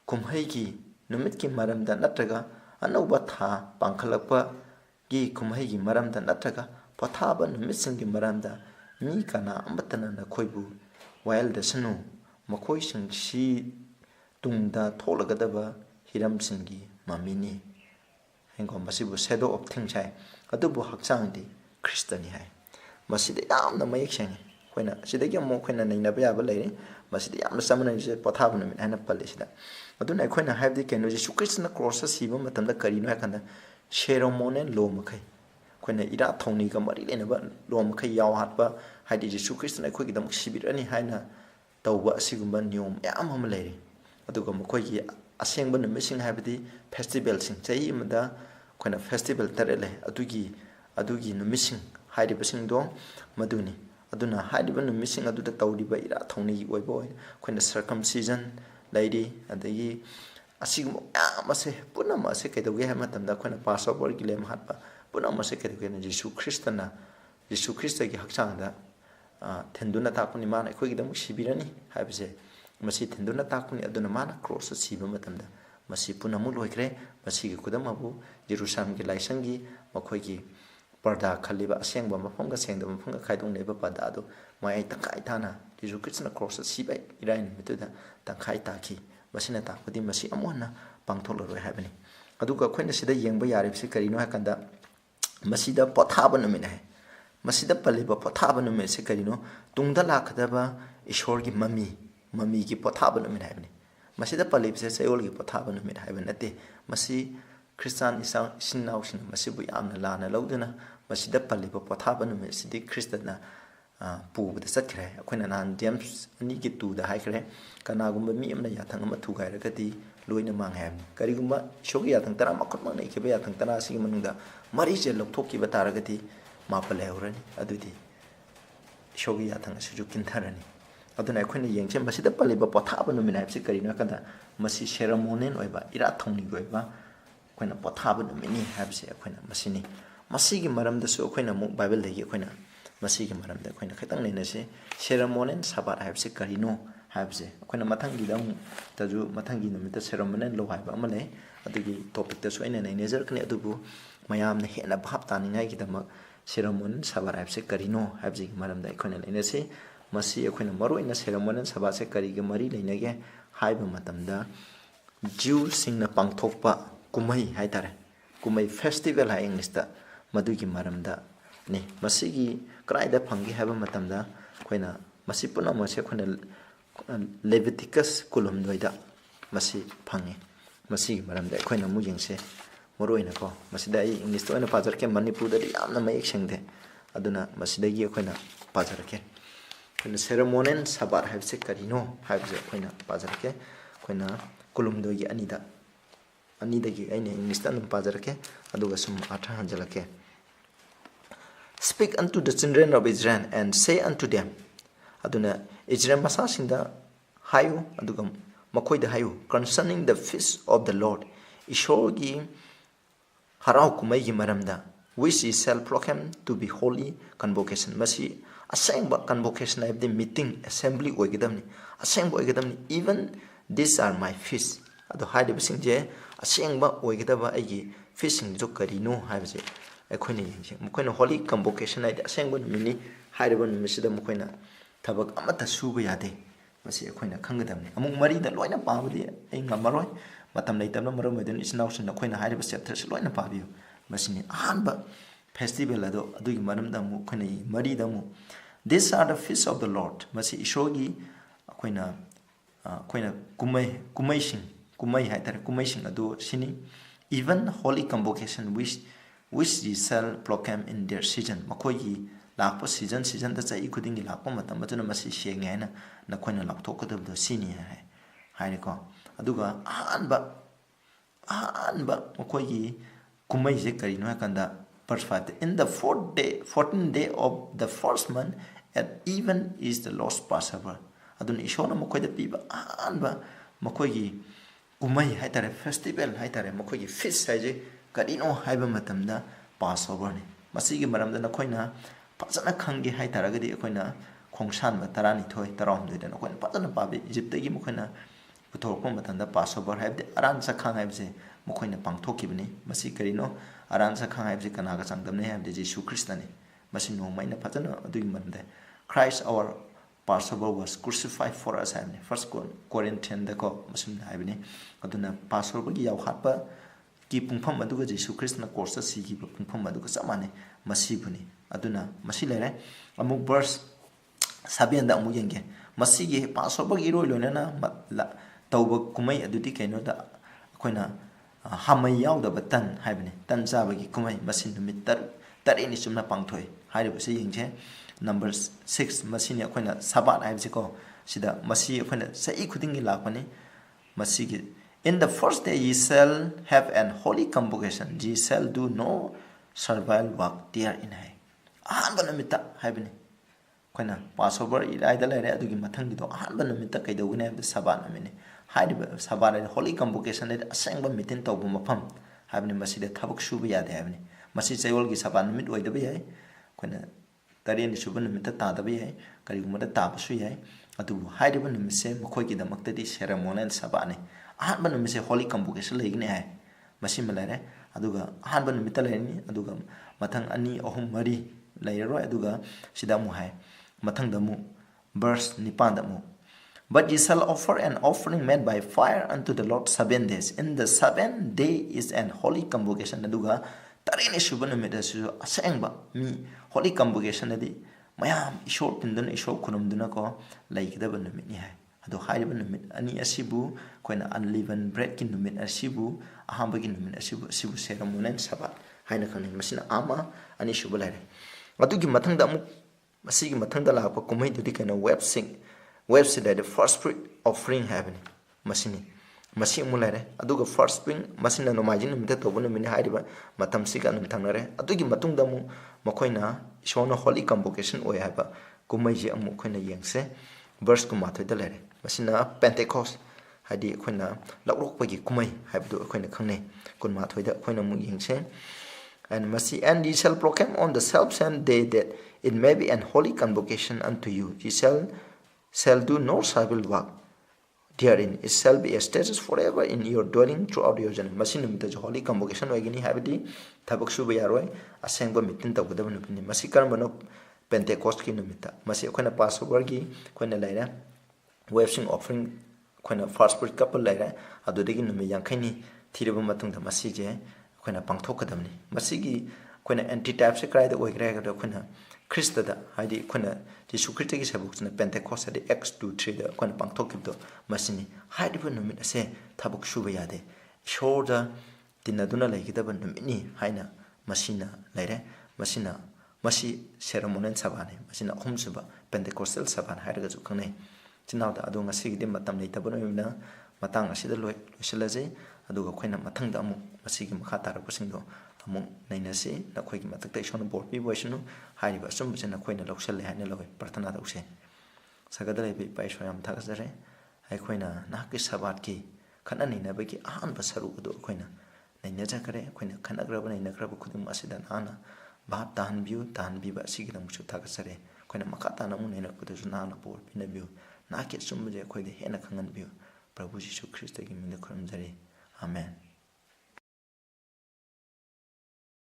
ꯀꯨꯝꯍꯩꯒꯤ ꯅꯨꯃꯤꯠꯀꯤ ꯃꯔꯝꯗ ꯅꯠꯇ꯭ꯔꯒ ꯑꯅꯧꯕ ꯊꯥ ꯄꯥꯡꯈꯠꯂꯛꯄꯒꯤ ꯀꯨꯝꯍꯩꯒꯤ ꯃꯔꯝꯗ ꯅꯠꯇ꯭ꯔꯒ ꯄꯣꯊꯥꯕ ꯅꯨꯃꯤꯠꯁꯤꯡꯒꯤ ꯃꯔꯝꯗ ꯃꯤ ꯀꯅꯥ ꯑꯃꯠꯇꯅ ꯅꯈꯣꯏꯕꯨ ꯋꯥꯌꯦꯜꯗꯁꯅꯨ ꯃꯈꯣꯏꯁꯤꯡꯁꯤ ꯇꯨꯡꯗ ꯊꯣꯛꯂꯒꯗꯕ ꯍꯤꯔꯝꯁꯤꯡꯒꯤ ꯃꯃꯤꯅꯤ ꯍꯦꯡꯀꯣ ꯃꯁꯤꯕꯨ ꯁꯦꯗꯣ ꯑꯣꯐ ꯊꯤꯡꯁ ꯍꯥꯏ ꯑꯗꯨꯕꯨ ꯍꯛꯆꯥꯡꯗꯤ ꯈ꯭ꯔꯤꯁꯇꯅꯤ ꯍꯥꯏ ꯃꯁꯤꯗ ꯌꯥꯝꯅ ꯃꯌꯦꯛ ꯁꯦꯡꯉꯤ ꯑꯩꯈꯣꯏꯅ ꯁꯤꯗꯒꯤ ꯑꯃꯨꯛ ꯑꯩꯈꯣꯏꯅ ꯅꯩꯅꯕ ꯌꯥꯕ ꯂꯩꯔꯤ ꯃꯁꯤꯗ ꯌꯥꯝꯅ ꯆꯃꯝꯅꯔꯤꯁꯦ ꯄꯣꯊꯥꯕ ꯅꯨꯃꯤꯠ ꯍꯥꯏꯅ ꯄꯜꯂꯤ ꯁꯤꯗ ꯑꯗꯨꯅ ꯑꯩꯈꯣꯏꯅ ꯍꯥꯏꯕꯗꯤ ꯀꯩꯅꯣ ꯌꯤꯁꯨ ꯈ꯭ꯔꯤꯁꯇꯅ ꯀ꯭ꯔꯣꯁꯇ ꯁꯤꯕ ꯃꯇꯝꯗ ꯀꯔꯤꯅꯣ ꯍꯥꯏꯀꯥꯟꯗ ꯁꯦꯔꯣꯃꯣꯅꯦꯜ ꯂꯣ ꯃꯈꯩ ꯑꯩꯈꯣꯏꯅ ꯏꯔꯥꯠ ꯊꯧꯅꯤꯒ ꯃꯔꯤ ꯂꯩꯅꯕ ꯂꯣ ꯃꯈꯩ ꯌꯥꯎꯍꯠꯄ ꯍꯥꯏꯗꯤ ꯌꯤꯁꯨ ꯈ꯭ꯔꯤꯁꯇꯅ ꯑꯩꯈꯣꯏꯒꯤꯗꯃꯛ ꯁꯤꯕꯤꯔꯅꯤ ꯍꯥꯏꯅ ꯇꯧꯕ ꯑꯁꯤꯒꯨꯝꯕ ꯅꯤꯌꯣꯝ ꯃꯌꯥꯝ ꯑꯃ ꯂꯩꯔꯤ ꯑꯗꯨꯒ ꯃꯈꯣꯏꯒꯤ ꯑꯁꯦꯡꯕ ꯅꯨꯃꯤꯠꯁꯤꯡ ꯍꯥꯏꯕꯗꯤ ꯐꯦꯁꯇꯤꯚꯦꯜꯁꯤꯡ ꯆꯍꯤ ꯑꯃꯗ ꯑꯩꯈꯣꯏꯅ ꯐꯦꯁꯇꯤꯚꯦꯜ 3 ꯂꯩ ꯑꯗꯨꯒꯤ ꯅꯨꯃꯤꯠꯁꯤꯡ ꯍꯥꯏꯔꯤꯕꯁꯤꯡꯗꯣ ꯃꯗꯨꯅꯤ ꯑꯗꯨꯅ ꯍꯥꯏꯔꯤꯕ ꯅꯨꯃꯤꯠꯁꯤꯡ ꯑꯗꯨꯗ ꯇꯧꯔꯤꯕ ꯏꯔꯥꯠ ꯊꯧꯅꯤꯒꯤ ꯑꯣꯏꯕ ꯑꯩꯈꯣꯏꯅ ꯁꯔꯀꯝꯁꯤꯖꯟ ꯂꯩꯔꯤ ꯑꯗꯒꯤ ꯑꯁꯤꯒꯨꯝꯕ ꯃꯌꯥꯝ ꯑꯁꯦ ꯄꯨꯝꯅꯃꯛ ꯑꯁꯦ ꯀꯩꯗꯧꯒꯦ ꯍꯥꯏꯕ ꯃꯇꯝꯗ ꯑꯩꯈꯣꯏꯅ ꯄꯥꯁ ꯑꯣꯚꯔꯒꯤ ꯂꯦꯝ ꯍꯥꯠꯄ ꯄꯨꯝꯅꯃꯛ ꯑꯁꯦ ꯀꯩꯗꯧꯒꯦꯅ ꯌꯤꯁꯨ ꯈ꯭ꯔꯤꯁꯇꯒꯤ ꯍꯛꯆꯥꯡꯗ ꯊꯤꯟꯗꯨꯅ ꯇꯥꯛꯄꯅꯤ ꯃꯥꯅ ꯑꯩꯈꯣꯏꯒꯤꯗꯃꯛ ꯁꯤꯕꯤꯔꯅꯤ ꯍꯥꯏꯕꯁꯦ ꯃꯁꯤ ꯊꯤꯟꯗꯨꯅ ꯇꯥꯛꯄꯅꯤ ꯑꯗꯨꯅ ꯃꯥꯅ ꯀ꯭ꯔꯣꯁꯇ ꯁꯤꯕ ꯃꯇꯝꯗ ꯃꯁꯤ ꯄꯨꯝꯅꯃꯛ ꯂꯣꯏꯈ꯭ꯔꯦ ꯃꯁꯤꯒꯤ ꯈꯨꯗꯝ ꯑꯃꯕꯨ ꯖꯦꯔꯨꯁꯥꯂꯦꯝꯒꯤ ꯂꯥꯏꯁꯪꯒꯤ ꯃꯈꯣꯏꯒꯤ ꯄꯔꯗꯥ ꯈꯜꯂꯤꯕ ꯑꯁꯦꯡꯕ ꯃꯐꯝꯒ ꯁꯦꯡꯗꯕ ꯃꯐꯝꯒ ꯈꯥꯏꯗꯣꯛꯅꯔꯤꯕ ꯄꯔꯗꯥ ꯑꯗꯨ ꯃꯌꯥꯏ ꯇꯪꯈꯥꯏ ꯊꯥꯅ ꯌꯤꯁꯨ ꯈ꯭ꯔꯤꯁꯇꯅ ꯀ꯭ꯔꯣꯁꯇ ꯁꯤꯕ ꯏꯔꯥꯏ ꯅꯨꯃꯤꯠꯇꯨꯗ ꯇꯪꯈꯥꯏ ꯇꯥꯈꯤ ꯃꯁꯤꯅ ꯇꯥꯛꯄꯗꯤ ꯃꯁꯤ ꯑꯃꯨꯛ ꯍꯟꯅ ꯄꯥꯡꯊꯣꯛꯂꯔꯣꯏ ꯍꯥꯏꯕꯅꯤ ꯑꯗꯨꯒ ꯑꯩꯈꯣꯏꯅ ꯁꯤꯗ ꯌꯦꯡꯕ ꯌꯥꯔꯤꯕꯁꯤ ꯀꯔꯤꯅꯣ ꯍꯥꯏꯀꯥꯟꯗ ꯃꯁꯤꯗ ꯄꯣꯊꯥꯕ ꯅꯨꯃꯤꯠ ꯍꯥꯏ ꯃꯁꯤꯗ ꯄꯜꯂꯤꯕ ꯄꯣꯊꯥꯕ ꯅꯨꯃꯤꯠꯁꯤ ꯀꯔꯤꯅꯣ ꯇꯨꯡꯗ ꯂꯥꯛꯀꯗꯕ ꯏꯁꯣꯔꯒꯤ ꯃꯃꯤꯒꯤ ꯄꯣꯊꯥꯕ ꯅꯨꯃꯤꯠ ꯍꯥꯏꯕꯅꯤ ꯃꯁꯤꯗ ꯄꯜꯂꯤꯕꯁꯦ ꯆꯌꯣꯜꯒꯤ ꯄꯣꯊꯥꯕ ꯅꯨꯃꯤꯠ ꯍꯥꯏꯕ ꯅꯠꯇꯦ ꯃꯁꯤ ꯈ꯭ꯔꯤꯁꯇꯥꯟ ꯏꯆꯤꯟ ꯏꯅꯥꯎꯁꯤꯡꯅ ꯃꯁꯤꯕꯨ ꯌꯥꯝꯅ ꯂꯥꯟꯅ ꯂꯧꯗꯨꯅ ꯃꯁꯤꯗ ꯄꯜꯂꯤꯕ ꯄꯣꯊꯥꯕ ꯅꯨꯃꯤꯠꯁꯤꯗꯤ ꯈ꯭ꯔꯤꯁꯇꯅ ꯄꯨꯕꯗ ꯆꯠꯈ꯭ꯔꯦ ꯑꯩꯈꯣꯏꯅ ꯅꯍꯥꯟ ꯖꯦꯝꯁ 2ꯒꯤ 2ꯗ ꯍꯥꯏꯈ꯭ꯔꯦ ꯀꯅꯥꯒꯨꯝꯕ ꯃꯤ ꯑꯃꯅ ꯌꯥꯊꯪ ꯑꯃ ꯊꯨꯒꯥꯏꯔꯒꯗꯤ ꯂꯣꯏꯅ ꯃꯥꯡꯉꯦ ꯍꯥꯏꯕꯅꯤ ꯀꯔꯤꯒꯨꯝꯕ ꯏꯁꯣꯔꯒꯤ ꯌꯥꯊꯪ 10 ꯃꯈꯨꯠꯃꯛꯅ ꯏꯈꯤꯕ ꯌꯥꯊꯪ 10 ꯑꯁꯤꯒꯤ ꯃꯅꯨꯡꯗ 4ꯁꯦ ꯂꯧꯊꯣꯛꯈꯤꯕ ꯇꯥꯔꯒꯗꯤ 7 ꯂꯩꯍꯧꯔꯅꯤ ꯑꯗꯨꯗꯤ ꯏꯁꯣꯔꯒꯤ ꯌꯥꯊꯪ ꯑꯁꯤꯁꯨ ꯀꯤꯟꯊꯔꯅꯤ ꯑꯗꯨꯅ ꯑꯩꯈꯣꯏꯅ ꯌꯦꯡꯁꯦ ꯃꯁꯤꯗ ꯄꯜꯂꯤꯕ ꯄꯣꯊꯥꯕ ꯅꯨꯃꯤꯠ ꯍꯥꯏꯕꯁꯤ ꯀꯔꯤꯅꯣ ꯍꯥꯏꯀꯥꯟꯗ ꯃꯁꯤ ꯁꯦꯔꯃꯣꯅꯤꯌꯦꯜ ꯑꯣꯏꯕ ꯏꯔꯥꯠ ꯊꯧꯅꯤꯒꯤ ꯑꯣꯏꯕ ꯑꯩꯈꯣꯏꯅ ꯄꯣꯊꯥꯕ ꯅꯨꯃꯤꯠꯅꯤ ꯍꯥꯏꯕꯁꯦ ꯑꯩꯈꯣꯏꯅ ꯃꯁꯤꯅꯤ ꯃꯁꯤꯒꯤ ꯃꯔꯝꯗꯁꯨ ꯑꯩꯈꯣꯏꯅ ꯑꯃꯨꯛ ꯕꯥꯏꯕꯜꯗꯒꯤ ꯑꯩꯈꯣꯏꯅ ꯃꯁꯤꯒꯤ ꯃꯔꯝꯗ ꯑꯩꯈꯣꯏꯅ ꯈꯤꯇꯪ ꯅꯩꯅꯁꯤ ꯁꯦꯔꯃꯣꯅꯤꯌꯦꯜ ꯁꯕꯥꯠ ꯍꯥꯏꯕꯁꯤ ꯀꯔꯤꯅꯣ ꯍꯥꯏꯕꯁꯦ ꯑꯩꯈꯣꯏꯅ ꯃꯊꯪꯒꯤ ꯅꯨꯃꯤꯠꯇ ꯁꯦꯔꯃꯣꯅꯤꯌꯦꯜ ꯂꯣ ꯍꯥꯏꯕ ꯑꯃ ꯂꯩ ꯑꯗꯨꯒꯤ ꯇꯣꯄꯤꯛꯇꯁꯨ ꯑꯩꯅ ꯅꯩꯅꯖꯔꯛꯀꯅꯤ ꯑꯗꯨꯕꯨ ꯃꯌꯥꯝꯅ ꯍꯦꯟꯅ ꯚꯥꯞ ꯇꯥꯅꯤꯡꯉꯥꯏꯒꯤꯗꯃꯛ ꯁꯦꯔꯃꯣꯅꯤꯌꯦꯜ ꯁꯕꯥꯠ ꯍꯥꯏꯕꯁꯤ ꯀꯔꯤꯅꯣ ꯍꯥꯏꯕꯁꯤꯒꯤ ꯃꯔꯝꯗ ꯑꯩꯈꯣꯏꯅ ꯅꯩꯅꯁꯤ ꯃꯁꯤ ꯑꯩꯈꯣꯏꯅ ꯃꯔꯨꯑꯣꯏꯅ ꯁꯦꯔꯃꯣꯅꯤꯌꯦꯜ ꯁꯕꯥꯠꯁꯦ ꯀꯔꯤꯒ ꯃꯔꯤ ꯂꯩꯅꯒꯦ ꯍꯥꯏꯕ ꯃꯇꯝꯗ ꯖ꯭ꯌꯨꯁꯤꯡꯅ ꯄꯥꯡꯊꯣꯛꯄ ꯀꯨꯝꯍꯩ ꯍꯥꯏꯇꯥꯔꯦ ꯀꯨꯝꯍꯩ ꯐꯦꯁꯇꯤꯚꯦꯜ ꯍꯥꯏ ꯏꯪꯂꯤꯁꯇ ꯃꯗꯨꯒꯤ ꯃꯔꯝꯗꯅꯤ ꯃꯁꯤꯒꯤ ꯀꯗꯥꯏꯗ ꯐꯪꯒꯦ ꯍꯥꯏꯕ ꯃꯇꯝꯗ ꯑꯩꯈꯣꯏꯅ ꯃꯁꯤ ꯄꯨꯝꯅꯃꯛꯁꯦ ꯑꯩꯈꯣꯏꯅ ꯂꯦꯕꯤꯇꯤꯀꯁ 12ꯗ ꯃꯁꯤ ꯐꯪꯉꯤ ꯃꯁꯤꯒꯤ ꯃꯔꯝꯗ ꯑꯩꯈꯣꯏꯅ ꯑꯃꯨꯛ ꯌꯦꯡꯁꯦ ꯃꯔꯨꯑꯣꯏꯅꯀꯣ ꯃꯁꯤꯗ ꯑꯩ ꯏꯪꯂꯤꯁꯇ ꯑꯣꯏꯅ ꯄꯥꯖꯔꯛꯀꯦ ꯃꯅꯤꯄꯨꯔꯗꯗꯤ ꯌꯥꯝꯅ ꯃꯌꯦꯛ ꯁꯦꯡꯗꯦ ꯑꯗꯨꯅ ꯃꯁꯤꯗꯒꯤ ꯑꯩꯈꯣꯏꯅ ꯄꯥꯖꯔꯛꯀꯦ ꯑꯩꯈꯣꯏꯅ ꯁꯦꯔꯃꯣꯅꯤꯌꯦꯜ ꯁꯕꯥꯠ ꯍꯥꯏꯕꯁꯤ ꯀꯔꯤꯅೋ ꯍꯥꯏꯕꯁꯦ ꯑꯩꯈꯣꯏꯅ ꯄꯥꯖꯔꯛꯀꯦ ꯑꯩꯈꯣꯏꯅ 2:2 ꯑꯅꯤꯗꯒꯤ ꯑꯩꯅ ꯏꯪꯂꯤꯁꯇ ꯑꯗꯨꯝ ꯄꯥꯖꯔꯛꯀꯦ ꯑꯗꯨꯒ ꯁꯨꯝ ꯑꯔꯊ ꯍꯟꯖꯜꯂꯛꯀꯦ Speak unto the children of Israel and say unto them aduna Israel masasinda hayu aduga makoida hayu concerning the feast of the Lord Ishworgi harau kumai gi maramda which is self proclaimed to be holy convocation masi asengba convocation of the meeting assembly oigidamni asengba oigidamni even these are my feasts ado haide bising je asengba oigidaba aigi fishing jo karino haibse akhoni yengse mukoina holy convocation aide asengba numini haide ban numisida mukoina tabak amata suba yade masi akhona khangadamni amuk mari da loina pabudi ai ngamaroi matam leitamna maram medun isnausin akhona haide chapter loina pabiyo masini ahanba festival ado adugi maramda mu khona mari da mu these are the feasts of the Lord masi Ishworgi akhona kumai haitare kumai sing ado sini even holy convocation which they shall proclaim in their season makogi lakpa season da chai khudingi lakpa matam matuna masi senge haina nakoina lakthokadabdo sini hai ko aduga anba makogi kumai je karino kanda verse 5 in the 14th day of the first month at even is the Lord's Passover adun ishona makoida piba anba makogi kumai haitare festival haitare makogi feast haije karino haiba matamda Passover ni masigi maramda nakoina fazana khange haitaragadi akoina khongsan ba tarani thoi tarom de na koina fazana pabi Egypt gi makoina puthorko matanda Passover haibde aran sa khang haibse makoina pangthokibni masi karino aran sa khang haibse kana ga changdamne haibde Jesus Christ ni masi no maina fazana adugi maramda Christ our Passover was crucified for us haibne first Corinthians da ko masim haibne aduna Passover gi yaw hatpa ki pungpham aduga Jesus Christ na course si gi pungpham aduga samane masibuni aduna masi lere amuk verse 7 da amuk yenge masi gi Passover gi roi loina na tauba kumai adudi kaino da akoina hamai yaw da batan haibne tan jaba gi kumai masi numit tari ni sumna pangthoi haiba se yengje number 6 masini akoina Sabbath haibse ko sida masi akoina sai khudingi lakpani masi gi in the first day ye shall have an holy convocation ye shall do no servile work therein hai ahanba namita haibni koina Passover iraida lere adugi mathangi do ahanba namita kaidogune habda Sabbath namini haiba Sabbath holy convocation de asengba meeting tawbu mafam haibni masida thabak suba yade haibni masi chayol gi Sabbath namit oidaba yai koina taren ni suba namita tadaba yai karigumada tabasu yai adu haiba namise makhoi gi damakta di ceremonial Sabbath ne ahanba namise holy convocation leigine hai masi malare aduga ahanba namita leini aduga mathang ani ahum mari leiroi aduga sida mu hai mathang damu verse 9 damu but ye shall offer an offering made by fire unto the Lord 7 days in the 7th day is an holy convocation aduga tarini subana meda su asengba mi holy convocation adi mayam ishor tindun ishor kunumduna ko laikidaba namit ni hai ado haiba numit ani asibu koina unleavened bread ki numit asibu ahamba ki numit asibu ceremonial Sabbath haina khani masina ama ani shubulare adugi mathangda amu masigi mathangda la pa kumai dudi kana website the first fruit offering happening masini masi mulare aduga first spring masina no majin numit to bunu mini haiba matam siga num thangnare adugi matungda mu makoina ishona holy convocation oy haba kumai je amu koina yengse verse kuma thoida lere masina Pentecost hadi khoina lakrok pagi kumai haibdu khoina khangne kunma thoida khoina mu yengse and ye shall proclaim on the self-same day that it may be an holy convocation unto you ye shall do no servile work therein it shall be established forever in your dwelling throughout your journey masina mita holy convocation oigini habidi thabak suba yaroi asengba mitin tawgada nupini masi karmano Pentecost ki numita masi khoina Passover gi khoina laira websing offering khoina first fruit couple laira adudegi numi yankhaini thireba matungda masi je khoina pangthokadamni masi gi khoina anti-type se krai da oigra ga khoina Christ da haidi khoina Jesus Christ gi sabukna Pentecost de X23 da khoina pangthokibdo masini haidiba numit ase thabuk suba yade shoda tinaduna laigidaba numini haina masina laire masina masi ceremonial Sabbath masina humsuba Pentecostal Sabbath hairaga ju khangnai chinawda adu ngasi gi matam leitabano yuna matang asida loisalaje aduga khoina mathangda amu masi gi makha tarapusingdo amu nainasi nakhoi gi matakta ishon board pi boisunu hairiba sum bchena khoina loksal haina lowe prarthana dause sagadale bi paishwayam thakasare ai khoina nahki Sabbath ki khana nina bagi ahan basaru do khoina ꯅꯩꯅꯖꯈ꯭ꯔꯦ ꯑꯩꯈꯣꯏꯅ ꯈꯟꯅꯈ꯭ꯔꯕ ꯅꯩꯅꯈ꯭ꯔꯕ ꯈꯨꯗꯤꯡꯃꯛ ꯑꯁꯤꯗ ꯅꯍꯥꯛꯅ ꯚꯥꯞ ꯇꯥꯍꯟꯕꯤꯕ ꯑꯁꯤꯒꯤꯗꯃꯛꯁꯨ ꯊꯥꯒꯠꯆꯔꯤ ꯑꯩꯈꯣꯏꯅ ꯃꯈꯥ ꯇꯥꯅ ꯑꯃꯨꯛ ꯅꯩꯅꯔꯛꯄꯗꯁꯨ ꯅꯍꯥꯛꯅ ꯕꯣꯔ ꯄꯤꯅꯕꯤꯌꯨ ꯅꯍꯥꯛꯀꯤ ꯑꯆꯨꯝꯕꯁꯦ ꯑꯩꯈꯣꯏꯗ ꯍꯦꯟꯅ ꯈꯪꯍꯟꯕꯤꯌꯨ ꯄ꯭ꯔꯚꯨ ꯖꯤꯁꯨ ꯈ꯭ꯔꯤꯁꯇꯒꯤ ꯃꯤꯡꯗ ꯈꯨꯔꯨꯝꯖꯔꯤ ꯑꯥꯃꯦꯟ